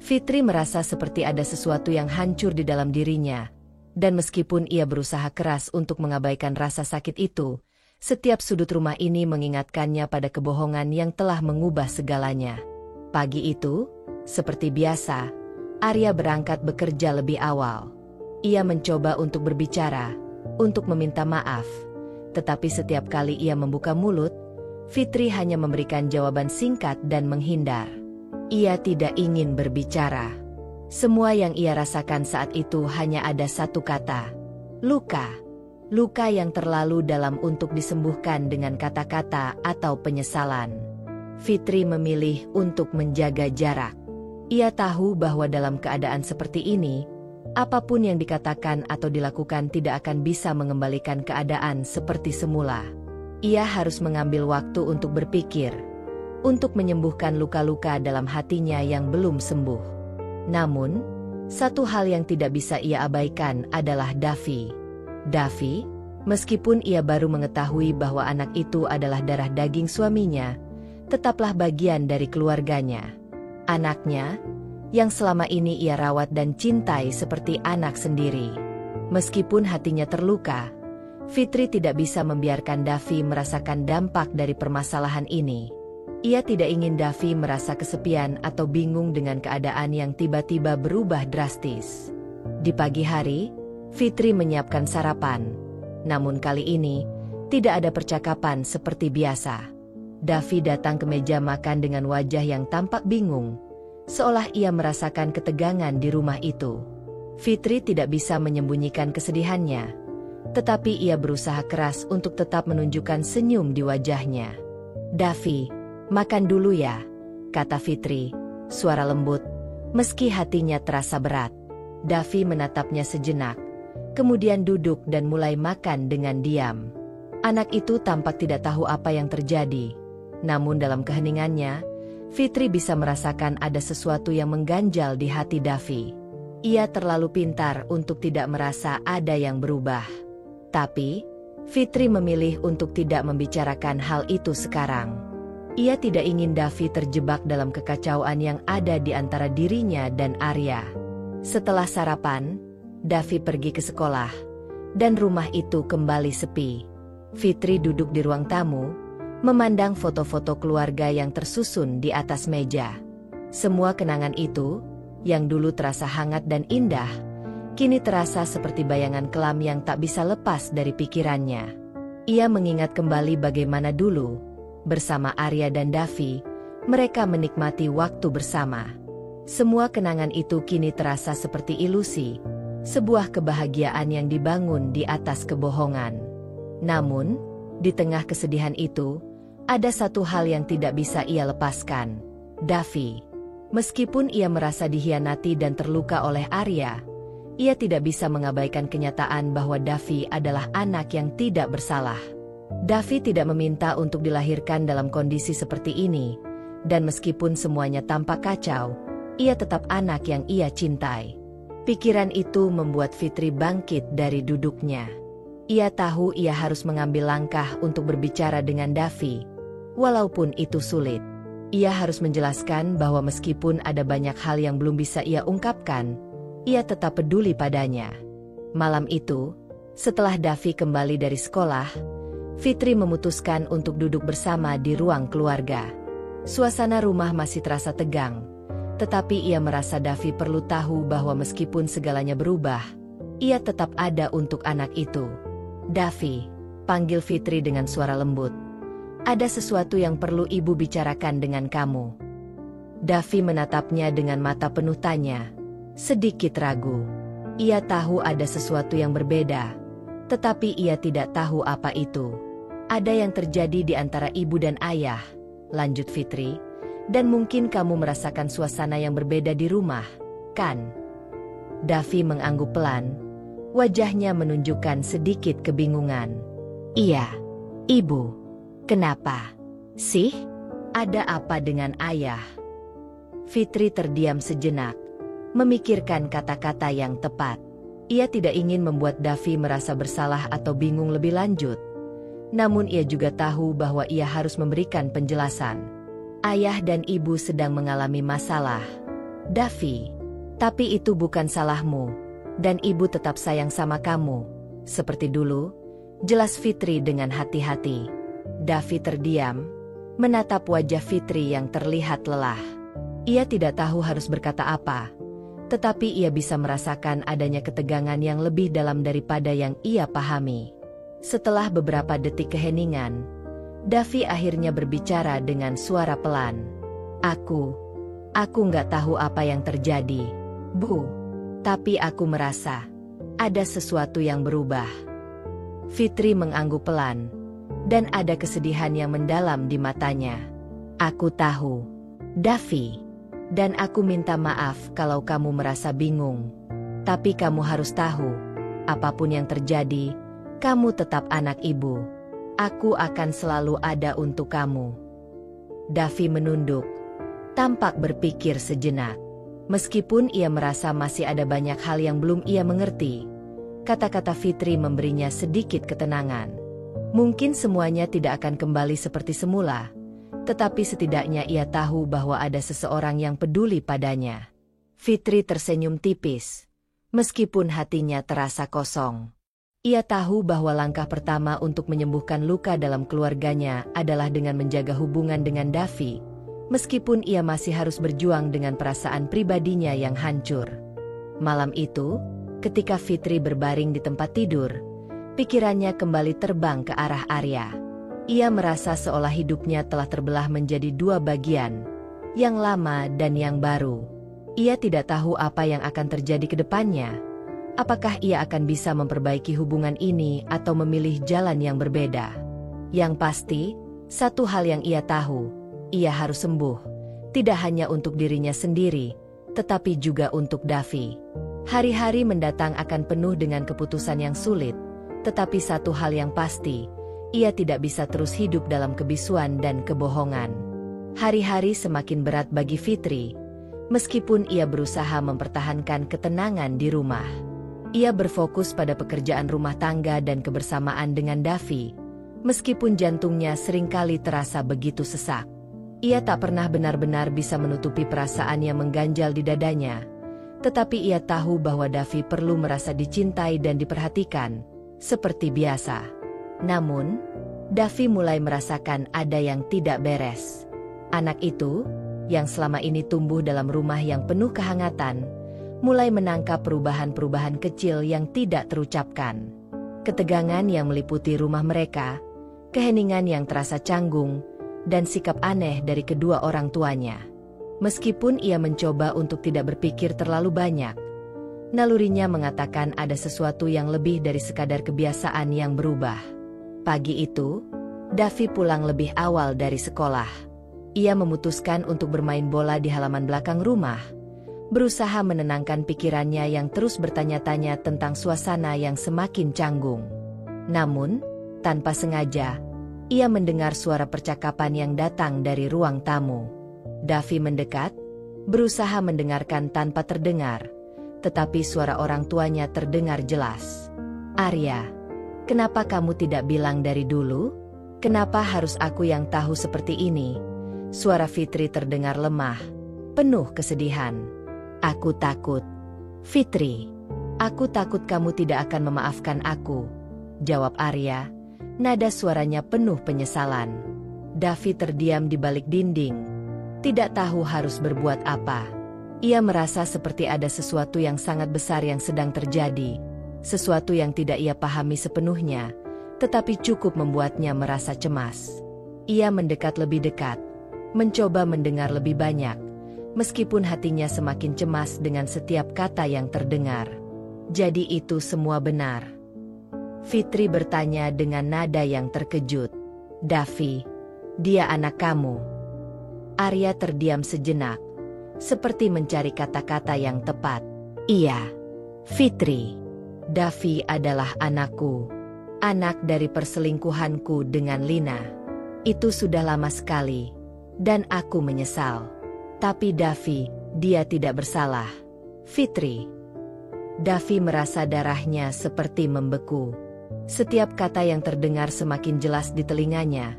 Fitri merasa seperti ada sesuatu yang hancur di dalam dirinya, dan meskipun ia berusaha keras untuk mengabaikan rasa sakit itu, setiap sudut rumah ini mengingatkannya pada kebohongan yang telah mengubah segalanya. Pagi itu, seperti biasa, Arya berangkat bekerja lebih awal. Ia mencoba untuk berbicara, untuk meminta maaf, tetapi setiap kali ia membuka mulut, Fitri hanya memberikan jawaban singkat dan menghindar. Ia tidak ingin berbicara. Semua yang ia rasakan saat itu hanya ada satu kata: luka. Luka yang terlalu dalam untuk disembuhkan dengan kata-kata atau penyesalan. Fitri memilih untuk menjaga jarak. Ia tahu bahwa dalam keadaan seperti ini, apapun yang dikatakan atau dilakukan tidak akan bisa mengembalikan keadaan seperti semula. Ia harus mengambil waktu untuk berpikir, untuk menyembuhkan luka-luka dalam hatinya yang belum sembuh. Namun, satu hal yang tidak bisa ia abaikan adalah Davi. Davi, meskipun ia baru mengetahui bahwa anak itu adalah darah daging suaminya, tetaplah bagian dari keluarganya. Anaknya, yang selama ini ia rawat dan cintai seperti anak sendiri. Meskipun hatinya terluka, Fitri tidak bisa membiarkan Davi merasakan dampak dari permasalahan ini. Ia tidak ingin Davi merasa kesepian atau bingung dengan keadaan yang tiba-tiba berubah drastis. Di pagi hari, Fitri menyiapkan sarapan. Namun kali ini, tidak ada percakapan seperti biasa. Davi datang ke meja makan dengan wajah yang tampak bingung, seolah ia merasakan ketegangan di rumah itu. Fitri tidak bisa menyembunyikan kesedihannya, tetapi ia berusaha keras untuk tetap menunjukkan senyum di wajahnya. "Davi, makan dulu ya," kata Fitri, suara lembut, meski hatinya terasa berat. Davi menatapnya sejenak, kemudian duduk dan mulai makan dengan diam. Anak itu tampak tidak tahu apa yang terjadi. Namun dalam keheningannya, Fitri bisa merasakan ada sesuatu yang mengganjal di hati Davi. Ia terlalu pintar untuk tidak merasa ada yang berubah. Tapi, Fitri memilih untuk tidak membicarakan hal itu sekarang. Ia tidak ingin Davi terjebak dalam kekacauan yang ada di antara dirinya dan Arya. Setelah sarapan, Davi pergi ke sekolah, dan rumah itu kembali sepi. Fitri duduk di ruang tamu, memandang foto-foto keluarga yang tersusun di atas meja. Semua kenangan itu, yang dulu terasa hangat dan indah, kini terasa seperti bayangan kelam yang tak bisa lepas dari pikirannya. Ia mengingat kembali bagaimana dulu, bersama Arya dan Davi, mereka menikmati waktu bersama. Semua kenangan itu kini terasa seperti ilusi, sebuah kebahagiaan yang dibangun di atas kebohongan. Namun, di tengah kesedihan itu, ada satu hal yang tidak bisa ia lepaskan: Davi. Meskipun ia merasa dikhianati dan terluka oleh Arya, ia tidak bisa mengabaikan kenyataan bahwa Davi adalah anak yang tidak bersalah. Davi tidak meminta untuk dilahirkan dalam kondisi seperti ini, dan meskipun semuanya tampak kacau, ia tetap anak yang ia cintai. Pikiran itu membuat Fitri bangkit dari duduknya. Ia tahu ia harus mengambil langkah untuk berbicara dengan Davi. Walaupun itu sulit, ia harus menjelaskan bahwa meskipun ada banyak hal yang belum bisa ia ungkapkan, ia tetap peduli padanya. Malam itu, setelah Davi kembali dari sekolah, Fitri memutuskan untuk duduk bersama di ruang keluarga. Suasana rumah masih terasa tegang, tetapi ia merasa Davi perlu tahu bahwa meskipun segalanya berubah, ia tetap ada untuk anak itu. "Davi," panggil Fitri dengan suara lembut. "Ada sesuatu yang perlu ibu bicarakan dengan kamu." Davi menatapnya dengan mata penuh tanya, sedikit ragu. Ia tahu ada sesuatu yang berbeda, tetapi ia tidak tahu apa itu. "Ada yang terjadi di antara ibu dan ayah," lanjut Fitri, "dan mungkin kamu merasakan suasana yang berbeda di rumah, kan?" Davi mengangguk pelan, wajahnya menunjukkan sedikit kebingungan. "Iya, Ibu. Kenapa sih? Ada apa dengan ayah?" Fitri terdiam sejenak, memikirkan kata-kata yang tepat. Ia tidak ingin membuat Davi merasa bersalah atau bingung lebih lanjut. Namun ia juga tahu bahwa ia harus memberikan penjelasan. "Ayah dan ibu sedang mengalami masalah, Davi. Tapi itu bukan salahmu, dan ibu tetap sayang sama kamu, seperti dulu," jelas Fitri dengan hati-hati. Davi terdiam, menatap wajah Fitri yang terlihat lelah. Ia tidak tahu harus berkata apa, tetapi ia bisa merasakan adanya ketegangan yang lebih dalam daripada yang ia pahami. Setelah beberapa detik keheningan, Davi akhirnya berbicara dengan suara pelan. Aku nggak tahu apa yang terjadi, Bu. Tapi aku merasa ada sesuatu yang berubah. Fitri mengangguk pelan, dan ada kesedihan yang mendalam di matanya. Aku tahu, Davi, dan aku minta maaf kalau kamu merasa bingung. Tapi kamu harus tahu, apapun yang terjadi, kamu tetap anak ibu. Aku akan selalu ada untuk kamu. Davi menunduk, tampak berpikir sejenak. Meskipun ia merasa masih ada banyak hal yang belum ia mengerti, kata-kata Fitri memberinya sedikit ketenangan. Mungkin semuanya tidak akan kembali seperti semula, tetapi setidaknya ia tahu bahwa ada seseorang yang peduli padanya. Fitri tersenyum tipis, meskipun hatinya terasa kosong. Ia tahu bahwa langkah pertama untuk menyembuhkan luka dalam keluarganya adalah dengan menjaga hubungan dengan Davi, meskipun ia masih harus berjuang dengan perasaan pribadinya yang hancur. Malam itu, ketika Fitri berbaring di tempat tidur, pikirannya kembali terbang ke arah Arya. Ia merasa seolah hidupnya telah terbelah menjadi dua bagian, yang lama dan yang baru. Ia tidak tahu apa yang akan terjadi ke depannya. Apakah ia akan bisa memperbaiki hubungan ini atau memilih jalan yang berbeda? Yang pasti, satu hal yang ia tahu, ia harus sembuh. Tidak hanya untuk dirinya sendiri, tetapi juga untuk Davi. Hari-hari mendatang akan penuh dengan keputusan yang sulit, tetapi satu hal yang pasti, ia tidak bisa terus hidup dalam kebisuan dan kebohongan. Hari-hari semakin berat bagi Fitri, meskipun ia berusaha mempertahankan ketenangan di rumah. Ia berfokus pada pekerjaan rumah tangga dan kebersamaan dengan Davi, meskipun jantungnya seringkali terasa begitu sesak. Ia tak pernah benar-benar bisa menutupi perasaan yang mengganjal di dadanya, tetapi ia tahu bahwa Davi perlu merasa dicintai dan diperhatikan, seperti biasa. Namun, Davi mulai merasakan ada yang tidak beres. Anak itu, yang selama ini tumbuh dalam rumah yang penuh kehangatan, mulai menangkap perubahan-perubahan kecil yang tidak terucapkan. Ketegangan yang meliputi rumah mereka, keheningan yang terasa canggung, dan sikap aneh dari kedua orang tuanya. Meskipun ia mencoba untuk tidak berpikir terlalu banyak, nalurinya mengatakan ada sesuatu yang lebih dari sekadar kebiasaan yang berubah. Pagi itu, Davi pulang lebih awal dari sekolah. Ia memutuskan untuk bermain bola di halaman belakang rumah, berusaha menenangkan pikirannya yang terus bertanya-tanya tentang suasana yang semakin canggung. Namun, tanpa sengaja, ia mendengar suara percakapan yang datang dari ruang tamu. Davi mendekat, berusaha mendengarkan tanpa terdengar, tetapi suara orang tuanya terdengar jelas. "Arya, kenapa kamu tidak bilang dari dulu? Kenapa harus aku yang tahu seperti ini?" Suara Fitri terdengar lemah, penuh kesedihan. "Aku takut, Fitri. Aku takut kamu tidak akan memaafkan aku," jawab Arya. Nada suaranya penuh penyesalan. Davi terdiam di balik dinding, tidak tahu harus berbuat apa. Ia merasa seperti ada sesuatu yang sangat besar yang sedang terjadi, sesuatu yang tidak ia pahami sepenuhnya, tetapi cukup membuatnya merasa cemas. Ia mendekat lebih dekat, mencoba mendengar lebih banyak, meskipun hatinya semakin cemas dengan setiap kata yang terdengar. "Jadi itu semua benar?" Fitri bertanya dengan nada yang terkejut. "Davi, dia anak kamu?" Arya terdiam sejenak, seperti mencari kata-kata yang tepat. "Iya, Fitri. Davi adalah anakku. Anak dari perselingkuhanku dengan Lina. Itu sudah lama sekali, dan aku menyesal. Tapi Davi, dia tidak bersalah. Fitri." Davi merasa darahnya seperti membeku. Setiap kata yang terdengar semakin jelas di telinganya,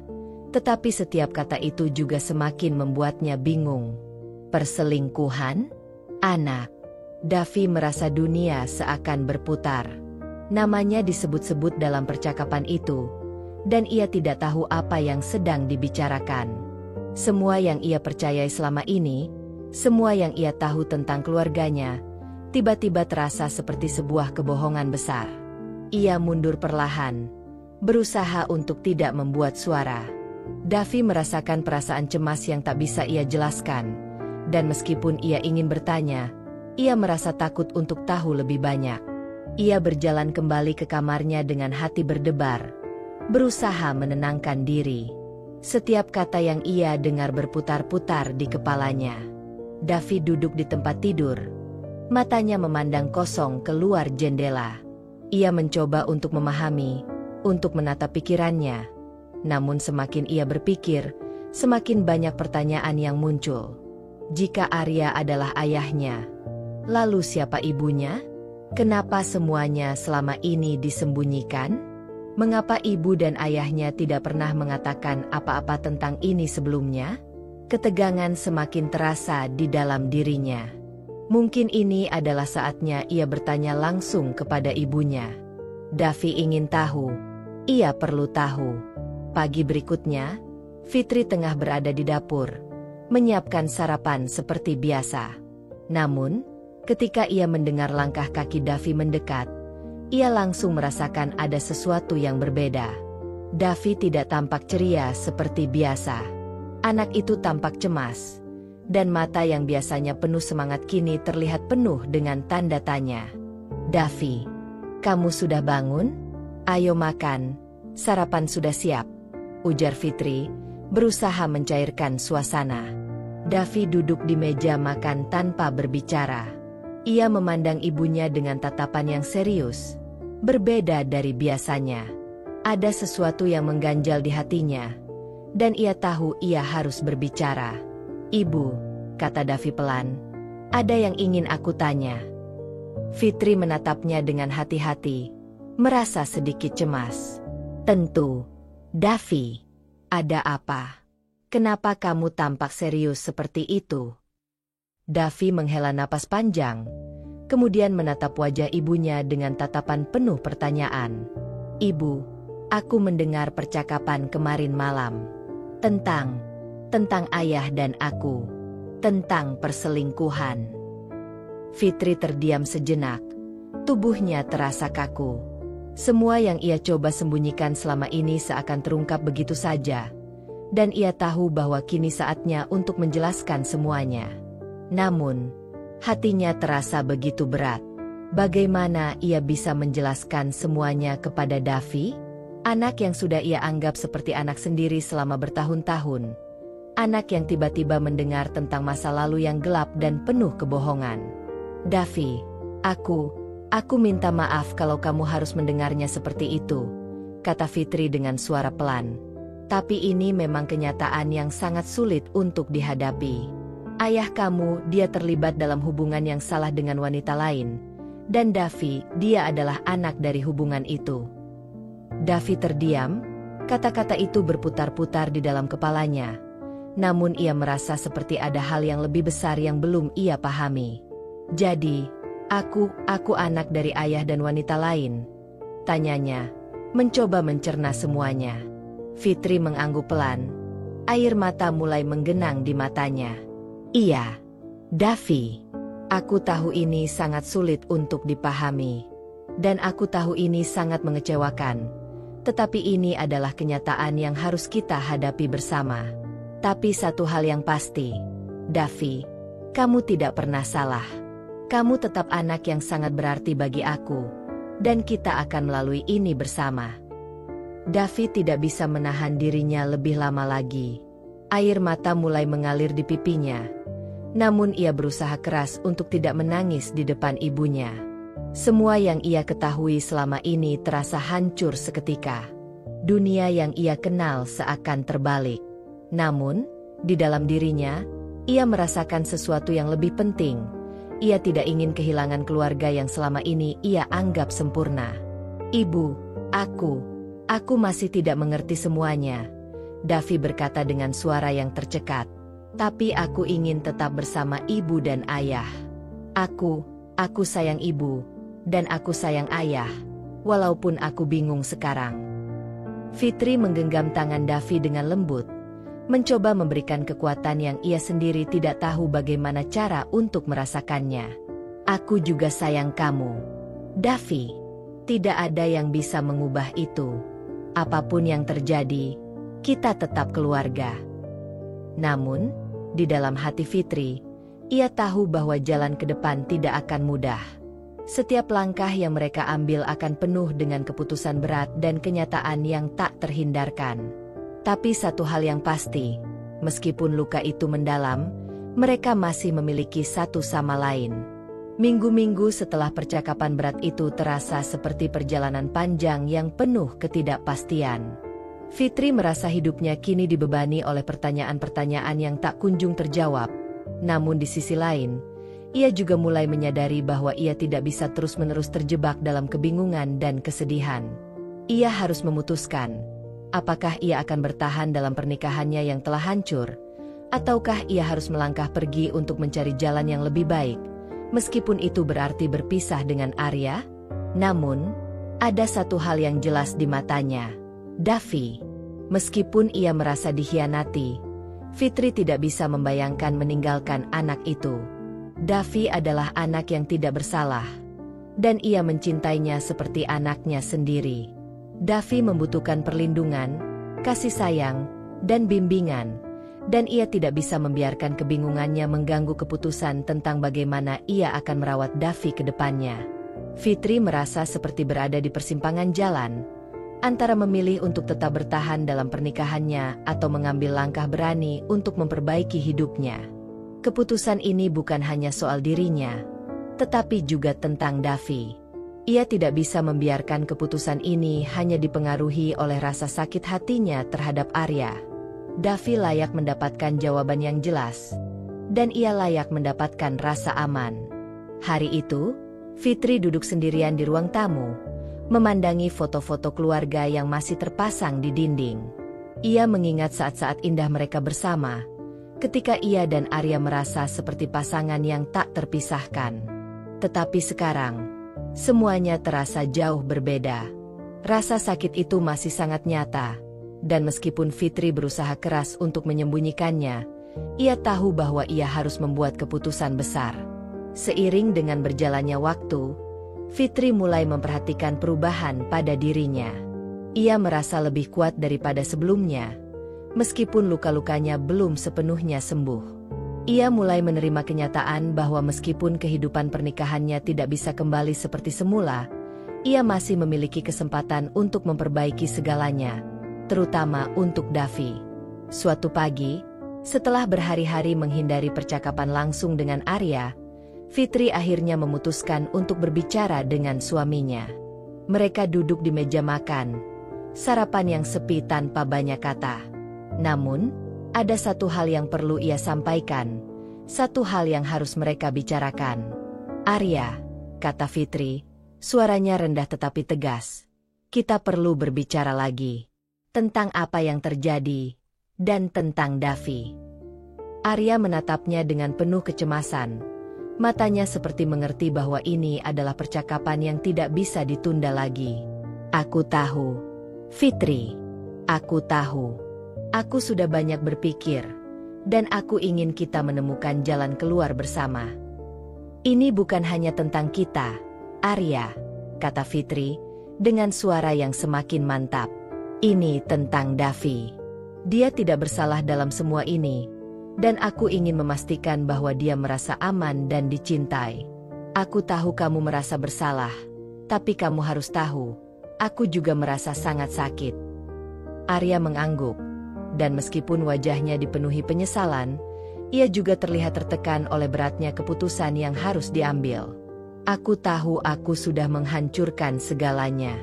tetapi setiap kata itu juga semakin membuatnya bingung. Perselingkuhan? Anak. Davi merasa dunia seakan berputar. Namanya disebut-sebut dalam percakapan itu, dan ia tidak tahu apa yang sedang dibicarakan. Semua yang ia percayai selama ini, semua yang ia tahu tentang keluarganya, tiba-tiba terasa seperti sebuah kebohongan besar. Ia mundur perlahan, berusaha untuk tidak membuat suara. Davi merasakan perasaan cemas yang tak bisa ia jelaskan, dan meskipun ia ingin bertanya, ia merasa takut untuk tahu lebih banyak. Ia berjalan kembali ke kamarnya dengan hati berdebar, berusaha menenangkan diri. Setiap kata yang ia dengar berputar-putar di kepalanya. Davi duduk di tempat tidur, matanya memandang kosong keluar jendela. Ia mencoba untuk memahami, untuk menata pikirannya. Namun semakin ia berpikir, semakin banyak pertanyaan yang muncul. Jika Arya adalah ayahnya, lalu siapa ibunya? Kenapa semuanya selama ini disembunyikan? Mengapa ibu dan ayahnya tidak pernah mengatakan apa-apa tentang ini sebelumnya? Ketegangan semakin terasa di dalam dirinya. Mungkin ini adalah saatnya ia bertanya langsung kepada ibunya. Davi ingin tahu. Ia perlu tahu. Pagi berikutnya, Fitri tengah berada di dapur, menyiapkan sarapan seperti biasa. Namun, ketika ia mendengar langkah kaki Davi mendekat, ia langsung merasakan ada sesuatu yang berbeda. Davi tidak tampak ceria seperti biasa. Anak itu tampak cemas, dan mata yang biasanya penuh semangat kini terlihat penuh dengan tanda tanya. Davi, kamu sudah bangun? Ayo makan, sarapan sudah siap, ujar Fitri, berusaha mencairkan suasana. Davi duduk di meja makan tanpa berbicara. Ia memandang ibunya dengan tatapan yang serius, berbeda dari biasanya. Ada sesuatu yang mengganjal di hatinya, dan ia tahu ia harus berbicara. Ibu, kata Davi pelan, ada yang ingin aku tanya. Fitri menatapnya dengan hati-hati, merasa sedikit cemas. Tentu, Davi, ada apa? Kenapa kamu tampak serius seperti itu? Davi menghela napas panjang, kemudian menatap wajah ibunya dengan tatapan penuh pertanyaan. Ibu, aku mendengar percakapan kemarin malam. Tentang ayah dan aku. Tentang perselingkuhan. Fitri terdiam sejenak. Tubuhnya terasa kaku. Semua yang ia coba sembunyikan selama ini seakan terungkap begitu saja. Dan ia tahu bahwa kini saatnya untuk menjelaskan semuanya. Namun, hatinya terasa begitu berat. Bagaimana ia bisa menjelaskan semuanya kepada Davi? Anak yang sudah ia anggap seperti anak sendiri selama bertahun-tahun. Anak yang tiba-tiba mendengar tentang masa lalu yang gelap dan penuh kebohongan. Davi, aku minta maaf kalau kamu harus mendengarnya seperti itu, kata Fitri dengan suara pelan. Tapi ini memang kenyataan yang sangat sulit untuk dihadapi. Ayah kamu, dia terlibat dalam hubungan yang salah dengan wanita lain. Dan Davi, dia adalah anak dari hubungan itu. Davi terdiam, kata-kata itu berputar-putar di dalam kepalanya. Namun ia merasa seperti ada hal yang lebih besar yang belum ia pahami. Jadi, aku anak dari ayah dan wanita lain? Tanyanya, mencoba mencerna semuanya. Fitri mengangguk pelan. Air mata mulai menggenang di matanya. Iya, Davi. Aku tahu ini sangat sulit untuk dipahami. Dan aku tahu ini sangat mengecewakan. Tetapi ini adalah kenyataan yang harus kita hadapi bersama. Tapi satu hal yang pasti, Davi, kamu tidak pernah salah. Kamu tetap anak yang sangat berarti bagi aku. Dan kita akan melalui ini bersama. Davi tidak bisa menahan dirinya lebih lama lagi. Air mata mulai mengalir di pipinya. Namun ia berusaha keras untuk tidak menangis di depan ibunya. Semua yang ia ketahui selama ini terasa hancur seketika. Dunia yang ia kenal seakan terbalik. Namun, di dalam dirinya, ia merasakan sesuatu yang lebih penting. Ia tidak ingin kehilangan keluarga yang selama ini ia anggap sempurna. Ibu, aku masih tidak mengerti semuanya. Davi berkata dengan suara yang tercekat. Tapi aku ingin tetap bersama ibu dan ayah. Aku sayang ibu. Dan aku sayang ayah, walaupun aku bingung sekarang. Fitri menggenggam tangan Davi dengan lembut, mencoba memberikan kekuatan yang ia sendiri tidak tahu bagaimana cara untuk merasakannya. Aku juga sayang kamu, Davi. Tidak ada yang bisa mengubah itu. Apapun yang terjadi, Kita tetap keluarga. Namun, di dalam hati Fitri, ia tahu bahwa jalan ke depan tidak akan mudah. Setiap langkah yang mereka ambil akan penuh dengan keputusan berat dan kenyataan yang tak terhindarkan. Tapi satu hal yang pasti, meskipun luka itu mendalam, mereka masih memiliki satu sama lain. Minggu-minggu setelah percakapan berat itu terasa seperti perjalanan panjang yang penuh ketidakpastian. Fitri merasa hidupnya kini dibebani oleh pertanyaan-pertanyaan yang tak kunjung terjawab. Namun di sisi lain, ia juga mulai menyadari bahwa ia tidak bisa terus-menerus terjebak dalam kebingungan dan kesedihan. Ia harus memutuskan, apakah ia akan bertahan dalam pernikahannya yang telah hancur, ataukah ia harus melangkah pergi untuk mencari jalan yang lebih baik, meskipun itu berarti berpisah dengan Arya. Namun, ada satu hal yang jelas di matanya, Davi. Meskipun ia merasa dikhianati, Fitri tidak bisa membayangkan meninggalkan anak itu. Davi adalah anak yang tidak bersalah, dan ia mencintainya seperti anaknya sendiri. Davi membutuhkan perlindungan, kasih sayang, dan bimbingan, dan ia tidak bisa membiarkan kebingungannya mengganggu keputusan tentang bagaimana ia akan merawat Davi ke depannya. Fitri merasa seperti berada di persimpangan jalan, antara memilih untuk tetap bertahan dalam pernikahannya atau mengambil langkah berani untuk memperbaiki hidupnya. Keputusan ini bukan hanya soal dirinya, tetapi juga tentang Davi. Ia tidak bisa membiarkan keputusan ini hanya dipengaruhi oleh rasa sakit hatinya terhadap Arya. Davi layak mendapatkan jawaban yang jelas, dan ia layak mendapatkan rasa aman. Hari itu, Fitri duduk sendirian di ruang tamu, memandangi foto-foto keluarga yang masih terpasang di dinding. Ia mengingat saat-saat indah mereka bersama, ketika ia dan Arya merasa seperti pasangan yang tak terpisahkan. Tetapi sekarang, semuanya terasa jauh berbeda. Rasa sakit itu masih sangat nyata, dan meskipun Fitri berusaha keras untuk menyembunyikannya, ia tahu bahwa ia harus membuat keputusan besar. Seiring dengan berjalannya waktu, Fitri mulai memperhatikan perubahan pada dirinya. Ia merasa lebih kuat daripada sebelumnya, meskipun luka-lukanya belum sepenuhnya sembuh. Ia mulai menerima kenyataan bahwa meskipun kehidupan pernikahannya tidak bisa kembali seperti semula, ia masih memiliki kesempatan untuk memperbaiki segalanya, terutama untuk Davi. Suatu pagi, setelah berhari-hari menghindari percakapan langsung dengan Arya, Fitri akhirnya memutuskan untuk berbicara dengan suaminya. Mereka duduk di meja makan, sarapan yang sepi tanpa banyak kata. Namun, ada satu hal yang perlu ia sampaikan, satu hal yang harus mereka bicarakan. Arya, kata Fitri, suaranya rendah tetapi tegas. Kita perlu berbicara lagi. Tentang apa yang terjadi, dan tentang Davi. Arya menatapnya dengan penuh kecemasan. Matanya seperti mengerti bahwa ini adalah percakapan yang tidak bisa ditunda lagi. Aku tahu, Fitri. Aku tahu. Aku sudah banyak berpikir, dan aku ingin kita menemukan jalan keluar bersama. Ini bukan hanya tentang kita, Arya, kata Fitri, dengan suara yang semakin mantap. Ini tentang Davi. Dia tidak bersalah dalam semua ini, dan aku ingin memastikan bahwa dia merasa aman dan dicintai. Aku tahu kamu merasa bersalah, tapi kamu harus tahu, aku juga merasa sangat sakit. Arya mengangguk, dan meskipun wajahnya dipenuhi penyesalan, ia juga terlihat tertekan oleh beratnya keputusan yang harus diambil. Aku tahu aku sudah menghancurkan segalanya.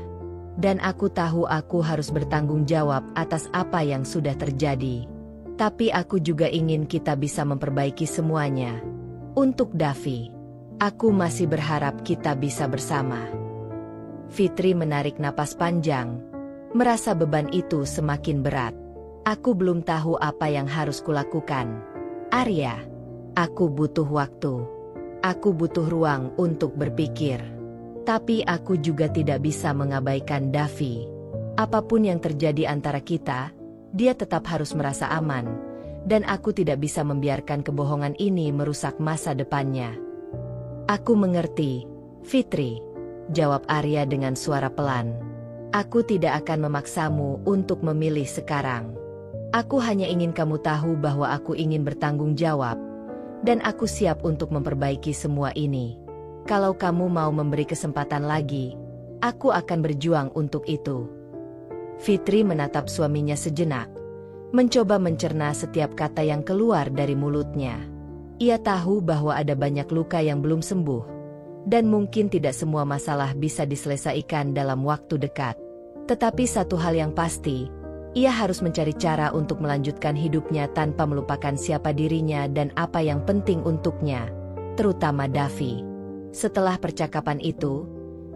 Dan aku tahu aku harus bertanggung jawab atas apa yang sudah terjadi. Tapi aku juga ingin kita bisa memperbaiki semuanya. Untuk Davi, aku masih berharap kita bisa bersama. Fitri menarik napas panjang, merasa beban itu semakin berat. Aku belum tahu apa yang harus kulakukan. Arya, aku butuh waktu. Aku butuh ruang untuk berpikir. Tapi aku juga tidak bisa mengabaikan Davi. Apapun yang terjadi antara kita, dia tetap harus merasa aman, dan aku tidak bisa membiarkan kebohongan ini merusak masa depannya. Aku mengerti, Fitri, jawab Arya dengan suara pelan. Aku tidak akan memaksamu untuk memilih sekarang. Aku hanya ingin kamu tahu bahwa aku ingin bertanggung jawab, dan aku siap untuk memperbaiki semua ini. Kalau kamu mau memberi kesempatan lagi, aku akan berjuang untuk itu." Fitri menatap suaminya sejenak, mencoba mencerna setiap kata yang keluar dari mulutnya. Ia tahu bahwa ada banyak luka yang belum sembuh, dan mungkin tidak semua masalah bisa diselesaikan dalam waktu dekat. Tetapi satu hal yang pasti, ia harus mencari cara untuk melanjutkan hidupnya tanpa melupakan siapa dirinya dan apa yang penting untuknya, terutama Davi. Setelah percakapan itu,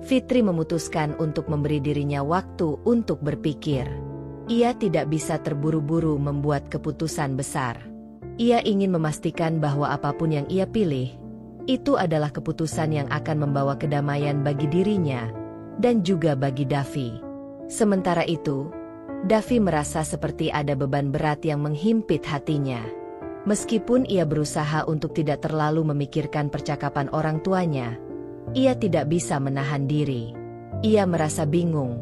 Fitri memutuskan untuk memberi dirinya waktu untuk berpikir. Ia tidak bisa terburu-buru membuat keputusan besar. Ia ingin memastikan bahwa apapun yang ia pilih, itu adalah keputusan yang akan membawa kedamaian bagi dirinya dan juga bagi Davi. Sementara itu, Davi merasa seperti ada beban berat yang menghimpit hatinya. Meskipun ia berusaha untuk tidak terlalu memikirkan percakapan orang tuanya, ia tidak bisa menahan diri. Ia merasa bingung,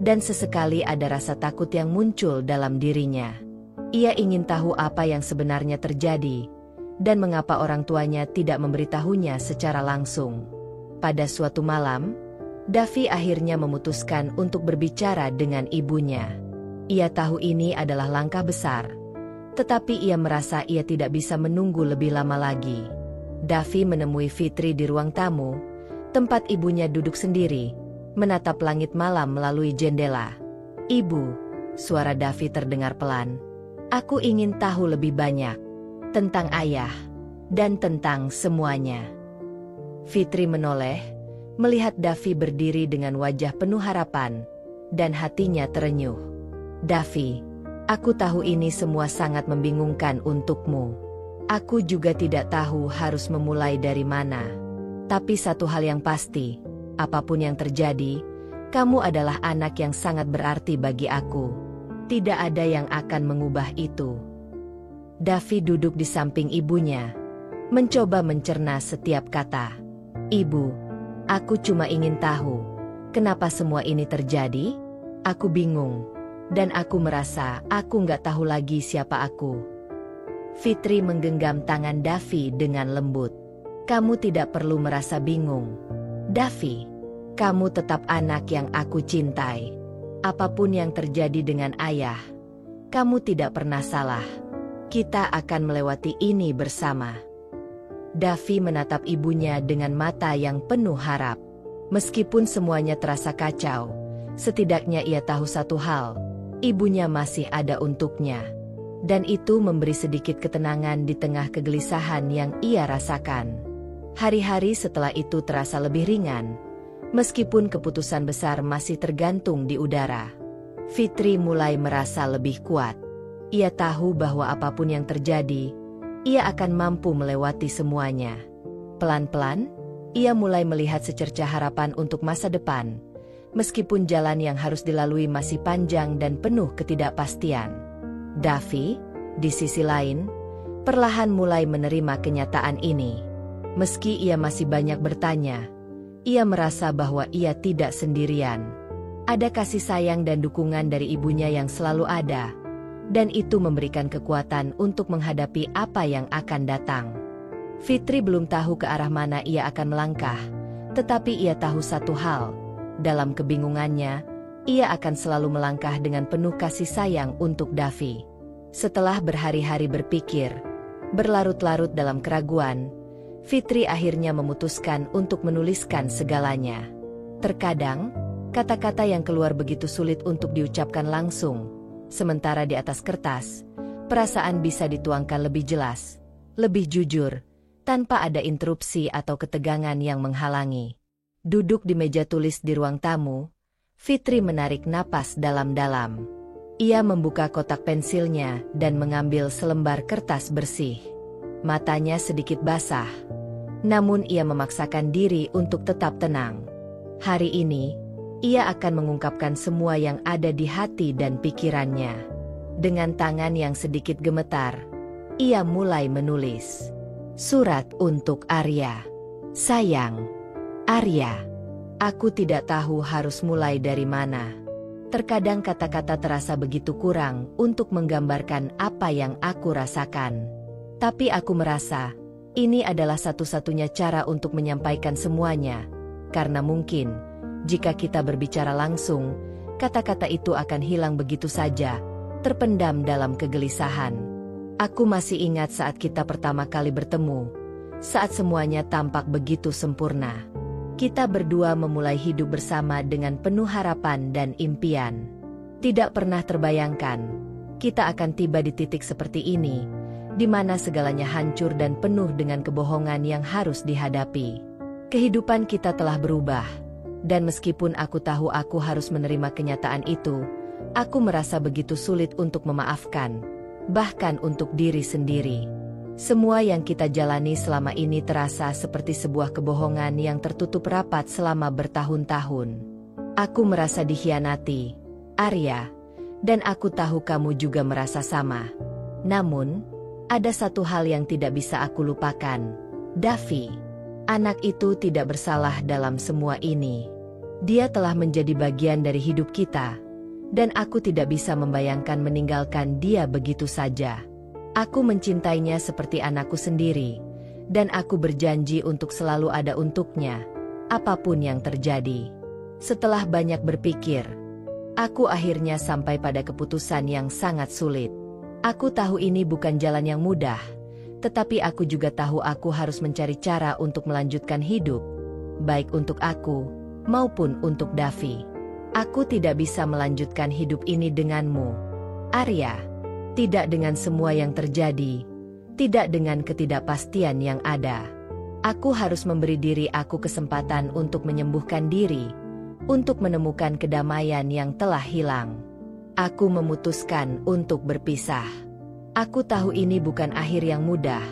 dan sesekali ada rasa takut yang muncul dalam dirinya. Ia ingin tahu apa yang sebenarnya terjadi, dan mengapa orang tuanya tidak memberitahunya secara langsung. Pada suatu malam, Davi akhirnya memutuskan untuk berbicara dengan ibunya. Ia tahu ini adalah langkah besar, tetapi ia merasa ia tidak bisa menunggu lebih lama lagi. Davi menemui Fitri di ruang tamu, tempat ibunya duduk sendiri, menatap langit malam melalui jendela. "Ibu," suara Davi terdengar pelan. "Aku ingin tahu lebih banyak tentang ayah dan tentang semuanya." Fitri menoleh, melihat Davi berdiri dengan wajah penuh harapan, dan hatinya terenyuh. "Davi, aku tahu ini semua sangat membingungkan untukmu. Aku juga tidak tahu harus memulai dari mana. Tapi satu hal yang pasti, apapun yang terjadi, kamu adalah anak yang sangat berarti bagi aku. Tidak ada yang akan mengubah itu." Davi duduk di samping ibunya, mencoba mencerna setiap kata. "Ibu, aku cuma ingin tahu, kenapa semua ini terjadi? Aku bingung, dan aku merasa aku nggak tahu lagi siapa aku." Fitri menggenggam tangan Davi dengan lembut. "Kamu tidak perlu merasa bingung, Davi. Kamu tetap anak yang aku cintai. Apapun yang terjadi dengan ayah, kamu tidak pernah salah. Kita akan melewati ini bersama." Davi menatap ibunya dengan mata yang penuh harap. Meskipun semuanya terasa kacau, setidaknya ia tahu satu hal, ibunya masih ada untuknya. Dan itu memberi sedikit ketenangan di tengah kegelisahan yang ia rasakan. Hari-hari setelah itu terasa lebih ringan, meskipun keputusan besar masih tergantung di udara. Fitri mulai merasa lebih kuat. Ia tahu bahwa apapun yang terjadi, ia akan mampu melewati semuanya. Pelan-pelan, ia mulai melihat secercah harapan untuk masa depan, meskipun jalan yang harus dilalui masih panjang dan penuh ketidakpastian. Davi, di sisi lain, perlahan mulai menerima kenyataan ini. Meski ia masih banyak bertanya, ia merasa bahwa ia tidak sendirian. Ada kasih sayang dan dukungan dari ibunya yang selalu ada, dan itu memberikan kekuatan untuk menghadapi apa yang akan datang. Fitri belum tahu ke arah mana ia akan melangkah, tetapi ia tahu satu hal, dalam kebingungannya, ia akan selalu melangkah dengan penuh kasih sayang untuk Davi. Setelah berhari-hari berpikir, berlarut-larut dalam keraguan, Fitri akhirnya memutuskan untuk menuliskan segalanya. Terkadang, kata-kata yang keluar begitu sulit untuk diucapkan langsung, sementara di atas kertas, perasaan bisa dituangkan lebih jelas, lebih jujur, tanpa ada interupsi atau ketegangan yang menghalangi. Duduk di meja tulis di ruang tamu, Fitri menarik napas dalam-dalam. Ia membuka kotak pensilnya dan mengambil selembar kertas bersih. Matanya sedikit basah, namun ia memaksakan diri untuk tetap tenang. Hari ini, ia akan mengungkapkan semua yang ada di hati dan pikirannya. Dengan tangan yang sedikit gemetar, ia mulai menulis. "Surat untuk Arya. Sayang, Arya, aku tidak tahu harus mulai dari mana. Terkadang kata-kata terasa begitu kurang untuk menggambarkan apa yang aku rasakan. Tapi aku merasa, ini adalah satu-satunya cara untuk menyampaikan semuanya. Karena mungkin, jika kita berbicara langsung, kata-kata itu akan hilang begitu saja, terpendam dalam kegelisahan. Aku masih ingat saat kita pertama kali bertemu, saat semuanya tampak begitu sempurna. Kita berdua memulai hidup bersama dengan penuh harapan dan impian. Tidak pernah terbayangkan, kita akan tiba di titik seperti ini, di mana segalanya hancur dan penuh dengan kebohongan yang harus dihadapi. Kehidupan kita telah berubah, dan meskipun aku tahu aku harus menerima kenyataan itu, aku merasa begitu sulit untuk memaafkan, bahkan untuk diri sendiri. Semua yang kita jalani selama ini terasa seperti sebuah kebohongan yang tertutup rapat selama bertahun-tahun. Aku merasa dikhianati, Arya, dan aku tahu kamu juga merasa sama. Namun, ada satu hal yang tidak bisa aku lupakan, Davi. Anak itu tidak bersalah dalam semua ini. Dia telah menjadi bagian dari hidup kita, dan aku tidak bisa membayangkan meninggalkan dia begitu saja. Aku mencintainya seperti anakku sendiri, dan aku berjanji untuk selalu ada untuknya, apapun yang terjadi. Setelah banyak berpikir, aku akhirnya sampai pada keputusan yang sangat sulit. Aku tahu ini bukan jalan yang mudah, tetapi aku juga tahu aku harus mencari cara untuk melanjutkan hidup, baik untuk aku maupun untuk Davi. Aku tidak bisa melanjutkan hidup ini denganmu, Arya. Tidak dengan semua yang terjadi, tidak dengan ketidakpastian yang ada. Aku harus memberi diri aku kesempatan untuk menyembuhkan diri, untuk menemukan kedamaian yang telah hilang. Aku memutuskan untuk berpisah. Aku tahu ini bukan akhir yang mudah,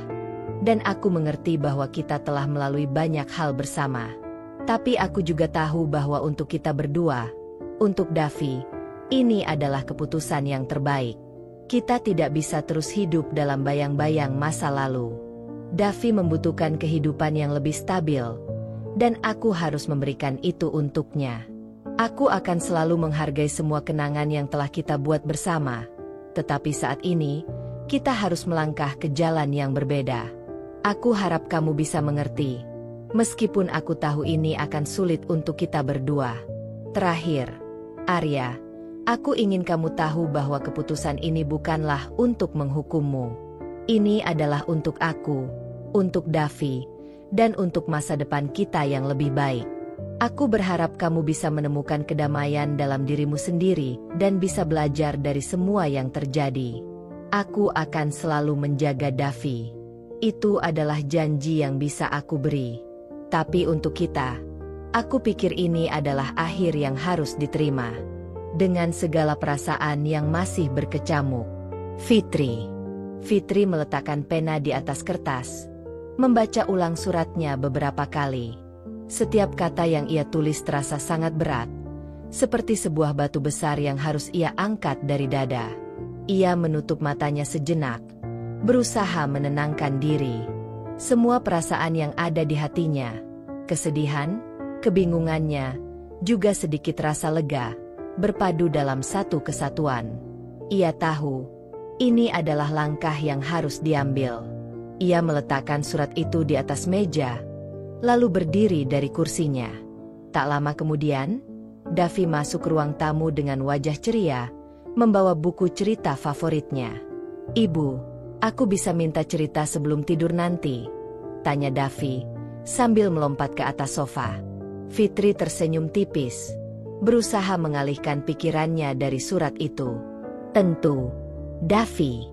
dan aku mengerti bahwa kita telah melalui banyak hal bersama. Tapi aku juga tahu bahwa untuk kita berdua, untuk Davi, ini adalah keputusan yang terbaik. Kita tidak bisa terus hidup dalam bayang-bayang masa lalu. Davi membutuhkan kehidupan yang lebih stabil, dan aku harus memberikan itu untuknya. Aku akan selalu menghargai semua kenangan yang telah kita buat bersama, tetapi saat ini, kita harus melangkah ke jalan yang berbeda. Aku harap kamu bisa mengerti, meskipun aku tahu ini akan sulit untuk kita berdua. Terakhir, Arya, aku ingin kamu tahu bahwa keputusan ini bukanlah untuk menghukummu. Ini adalah untuk aku, untuk Davi, dan untuk masa depan kita yang lebih baik. Aku berharap kamu bisa menemukan kedamaian dalam dirimu sendiri dan bisa belajar dari semua yang terjadi. Aku akan selalu menjaga Davi. Itu adalah janji yang bisa aku beri. Tapi untuk kita, aku pikir ini adalah akhir yang harus diterima. Dengan segala perasaan yang masih berkecamuk. Fitri. Fitri meletakkan pena di atas kertas, membaca ulang suratnya beberapa kali. Setiap kata yang ia tulis terasa sangat berat, seperti sebuah batu besar yang harus ia angkat dari dada. Ia menutup matanya sejenak, berusaha menenangkan diri. Semua perasaan yang ada di hatinya, kesedihan, kebingungannya, juga sedikit rasa lega, berpadu dalam satu kesatuan. Ia tahu, ini adalah langkah yang harus diambil. Ia meletakkan surat itu di atas meja, lalu berdiri dari kursinya. Tak lama kemudian, Davi masuk ke ruang tamu dengan wajah ceria, membawa buku cerita favoritnya. "Ibu, aku bisa minta cerita sebelum tidur nanti?" tanya Davi, sambil melompat ke atas sofa. Fitri tersenyum tipis, berusaha mengalihkan pikirannya dari surat itu. "Tentu, Davi.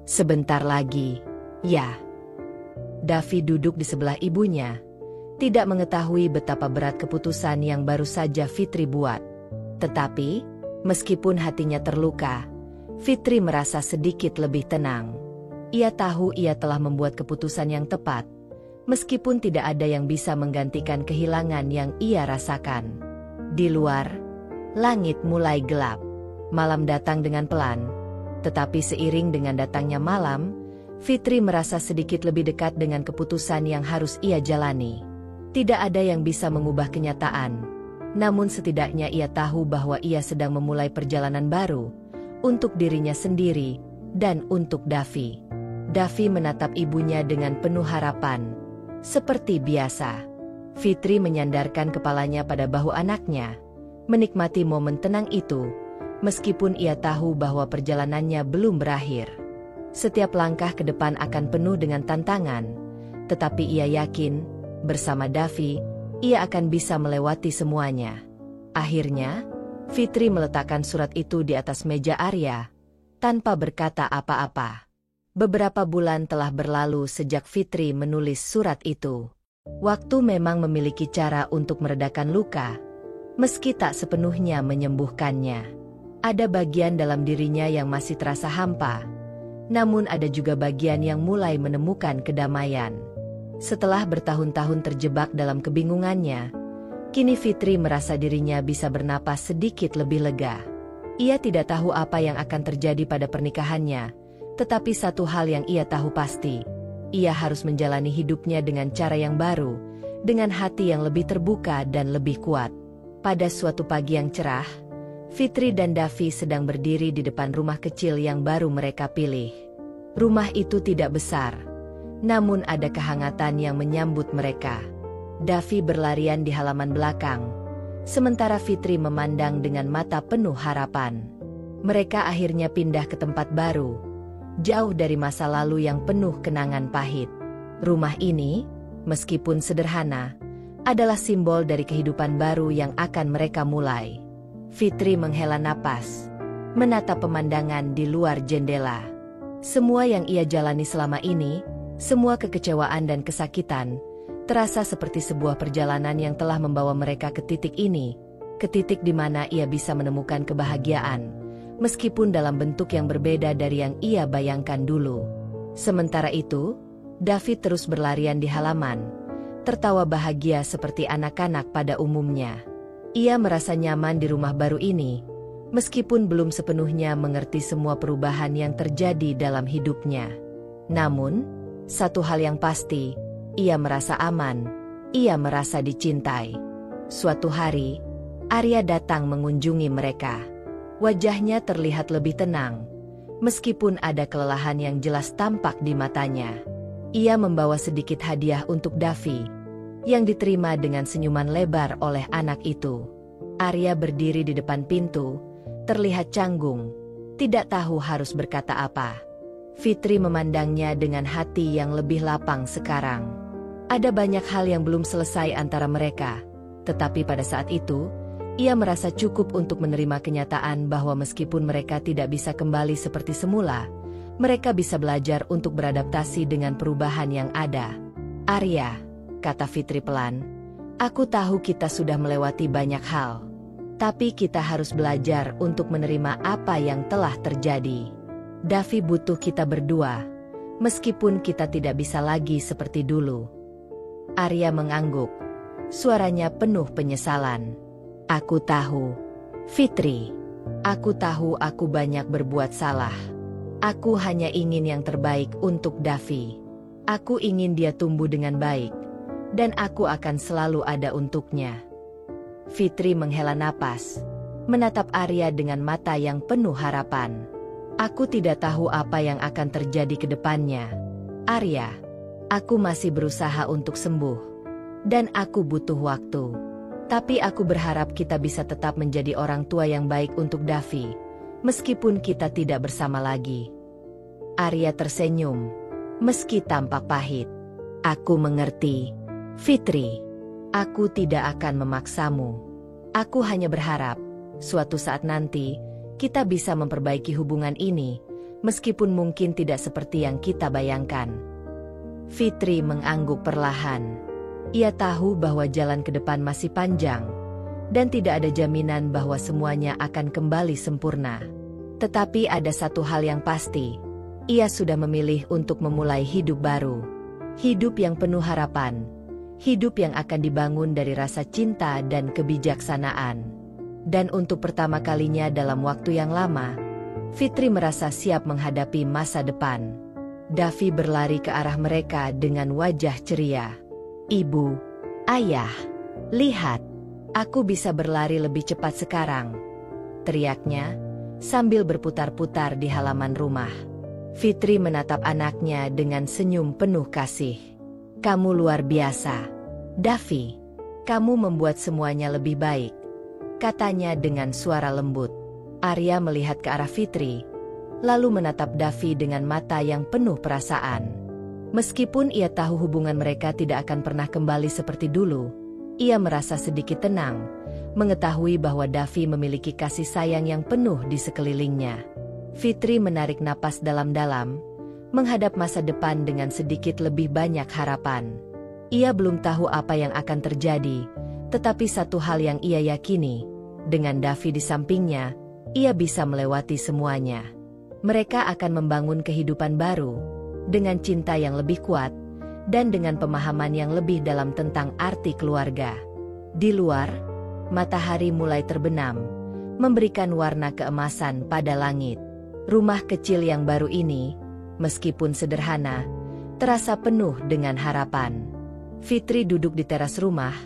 Sebentar lagi, ya." Davi duduk di sebelah ibunya, tidak mengetahui betapa berat keputusan yang baru saja Fitri buat. Tetapi, meskipun hatinya terluka, Fitri merasa sedikit lebih tenang. Ia tahu ia telah membuat keputusan yang tepat, meskipun tidak ada yang bisa menggantikan kehilangan yang ia rasakan. Di luar, langit mulai gelap. Malam datang dengan pelan, tetapi seiring dengan datangnya malam, Fitri merasa sedikit lebih dekat dengan keputusan yang harus ia jalani. Tidak ada yang bisa mengubah kenyataan. Namun setidaknya ia tahu bahwa ia sedang memulai perjalanan baru, untuk dirinya sendiri, dan untuk Davi. Davi menatap ibunya dengan penuh harapan. Seperti biasa, Fitri menyandarkan kepalanya pada bahu anaknya, menikmati momen tenang itu, meskipun ia tahu bahwa perjalanannya belum berakhir. Setiap langkah ke depan akan penuh dengan tantangan, tetapi ia yakin, bersama Davi, ia akan bisa melewati semuanya. Akhirnya, Fitri meletakkan surat itu di atas meja Arya, tanpa berkata apa-apa. Beberapa bulan telah berlalu sejak Fitri menulis surat itu. Waktu memang memiliki cara untuk meredakan luka, meski tak sepenuhnya menyembuhkannya. Ada bagian dalam dirinya yang masih terasa hampa, namun ada juga bagian yang mulai menemukan kedamaian. Setelah bertahun-tahun terjebak dalam kebingungannya, kini Fitri merasa dirinya bisa bernapas sedikit lebih lega. Ia tidak tahu apa yang akan terjadi pada pernikahannya, tetapi satu hal yang ia tahu pasti, ia harus menjalani hidupnya dengan cara yang baru, dengan hati yang lebih terbuka dan lebih kuat. Pada suatu pagi yang cerah, Fitri dan Davi sedang berdiri di depan rumah kecil yang baru mereka pilih. Rumah itu tidak besar, namun ada kehangatan yang menyambut mereka. Davi berlarian di halaman belakang, sementara Fitri memandang dengan mata penuh harapan. Mereka akhirnya pindah ke tempat baru, jauh dari masa lalu yang penuh kenangan pahit. Rumah ini, meskipun sederhana, adalah simbol dari kehidupan baru yang akan mereka mulai. Fitri menghela napas, menatap pemandangan di luar jendela. Semua yang ia jalani selama ini, semua kekecewaan dan kesakitan, terasa seperti sebuah perjalanan yang telah membawa mereka ke titik ini, ke titik di mana ia bisa menemukan kebahagiaan, meskipun dalam bentuk yang berbeda dari yang ia bayangkan dulu. Sementara itu, David terus berlarian di halaman, tertawa bahagia seperti anak-anak pada umumnya. Ia merasa nyaman di rumah baru ini, meskipun belum sepenuhnya mengerti semua perubahan yang terjadi dalam hidupnya. Namun, satu hal yang pasti, ia merasa aman, ia merasa dicintai. Suatu hari, Arya datang mengunjungi mereka. Wajahnya terlihat lebih tenang, meskipun ada kelelahan yang jelas tampak di matanya. Ia membawa sedikit hadiah untuk Davi, yang diterima dengan senyuman lebar oleh anak itu. Arya berdiri di depan pintu, terlihat canggung, tidak tahu harus berkata apa. Fitri memandangnya dengan hati yang lebih lapang sekarang. Ada banyak hal yang belum selesai antara mereka, tetapi pada saat itu, ia merasa cukup untuk menerima kenyataan bahwa meskipun mereka tidak bisa kembali seperti semula, mereka bisa belajar untuk beradaptasi dengan perubahan yang ada. Arya, kata Fitri pelan, aku tahu kita sudah melewati banyak hal, tapi kita harus belajar untuk menerima apa yang telah terjadi. Davi butuh kita berdua, meskipun kita tidak bisa lagi seperti dulu. Arya mengangguk, suaranya penuh penyesalan. Aku tahu, Fitri. Aku tahu aku banyak berbuat salah. Aku hanya ingin yang terbaik untuk Davi. Aku ingin dia tumbuh dengan baik, dan aku akan selalu ada untuknya. Fitri menghela napas, menatap Arya dengan mata yang penuh harapan. Aku tidak tahu apa yang akan terjadi ke depannya. Arya, aku masih berusaha untuk sembuh, dan aku butuh waktu. Tapi aku berharap kita bisa tetap menjadi orang tua yang baik untuk Davi, meskipun kita tidak bersama lagi. Arya tersenyum, meski tampak pahit. Aku mengerti, Fitri. Aku tidak akan memaksamu. Aku hanya berharap, suatu saat nanti, kita bisa memperbaiki hubungan ini, meskipun mungkin tidak seperti yang kita bayangkan. Fitri mengangguk perlahan. Ia tahu bahwa jalan ke depan masih panjang, dan tidak ada jaminan bahwa semuanya akan kembali sempurna. Tetapi ada satu hal yang pasti, ia sudah memilih untuk memulai hidup baru. Hidup yang penuh harapan, hidup yang akan dibangun dari rasa cinta dan kebijaksanaan. Dan untuk pertama kalinya dalam waktu yang lama, Fitri merasa siap menghadapi masa depan. Davi berlari ke arah mereka dengan wajah ceria. Ibu, ayah, lihat, Aku bisa berlari lebih cepat sekarang, teriaknya, sambil berputar-putar di halaman rumah. Fitri menatap anaknya dengan senyum penuh kasih. Kamu luar biasa, Davi. Kamu membuat semuanya lebih baik, katanya dengan suara lembut. Arya melihat ke arah Fitri, lalu menatap Davi dengan mata yang penuh perasaan. Meskipun ia tahu hubungan mereka tidak akan pernah kembali seperti dulu, ia merasa sedikit tenang, mengetahui bahwa Davi memiliki kasih sayang yang penuh di sekelilingnya. Fitri menarik napas dalam-dalam, menghadap masa depan dengan sedikit lebih banyak harapan. Ia belum tahu apa yang akan terjadi, tetapi satu hal yang ia yakini, dengan Davi di sampingnya, ia bisa melewati semuanya. Mereka akan membangun kehidupan baru, dengan cinta yang lebih kuat, dan dengan pemahaman yang lebih dalam tentang arti keluarga. Di luar, matahari mulai terbenam, memberikan warna keemasan pada langit. Rumah kecil yang baru ini, meskipun sederhana, terasa penuh dengan harapan. Fitri duduk di teras rumah,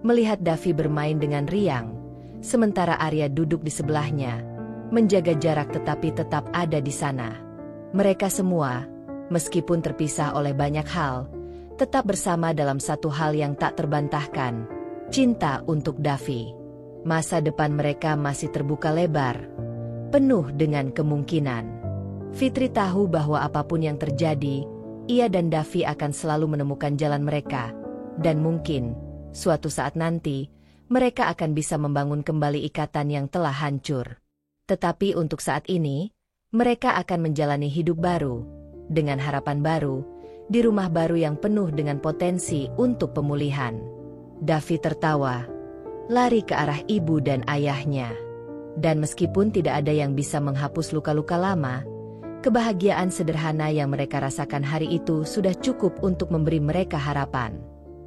melihat Davi bermain dengan riang, sementara Arya duduk di sebelahnya, menjaga jarak tetapi tetap ada di sana. Mereka semua, meskipun terpisah oleh banyak hal, tetap bersama dalam satu hal yang tak terbantahkan, cinta untuk Davi. Masa depan mereka masih terbuka lebar, penuh dengan kemungkinan. Fitri tahu bahwa apapun yang terjadi, ia dan Davi akan selalu menemukan jalan mereka, dan mungkin, suatu saat nanti, mereka akan bisa membangun kembali ikatan yang telah hancur. Tetapi untuk saat ini, mereka akan menjalani hidup baru, dengan harapan baru, di rumah baru yang penuh dengan potensi untuk pemulihan. Davi tertawa, lari ke arah ibu dan ayahnya. Dan meskipun tidak ada yang bisa menghapus luka-luka lama, kebahagiaan sederhana yang mereka rasakan hari itu sudah cukup untuk memberi mereka harapan.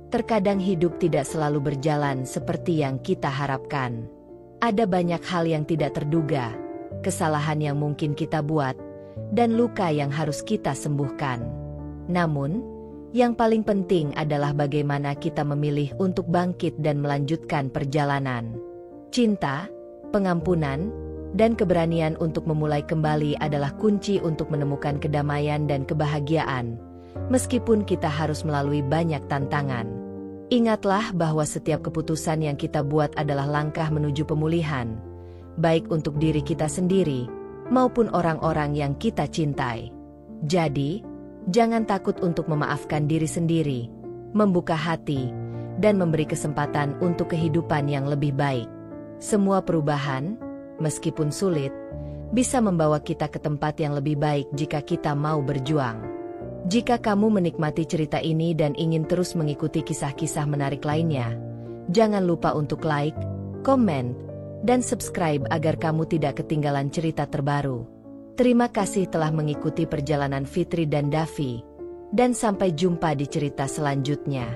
Terkadang hidup tidak selalu berjalan seperti yang kita harapkan. Ada banyak hal yang tidak terduga, kesalahan yang mungkin kita buat, dan luka yang harus kita sembuhkan. Namun, yang paling penting adalah bagaimana kita memilih untuk bangkit dan melanjutkan perjalanan. Cinta, pengampunan, dan keberanian untuk memulai kembali adalah kunci untuk menemukan kedamaian dan kebahagiaan, meskipun kita harus melalui banyak tantangan. Ingatlah bahwa setiap keputusan yang kita buat adalah langkah menuju pemulihan, baik untuk diri kita sendiri, maupun orang-orang yang kita cintai. Jadi, jangan takut untuk memaafkan diri sendiri, membuka hati, dan memberi kesempatan untuk kehidupan yang lebih baik. Semua perubahan, meskipun sulit, bisa membawa kita ke tempat yang lebih baik jika kita mau berjuang. Jika kamu menikmati cerita ini dan ingin terus mengikuti kisah-kisah menarik lainnya, jangan lupa untuk like, komen, dan subscribe agar kamu tidak ketinggalan cerita terbaru. Terima kasih telah mengikuti perjalanan Fitri dan Davi, dan sampai jumpa di cerita selanjutnya.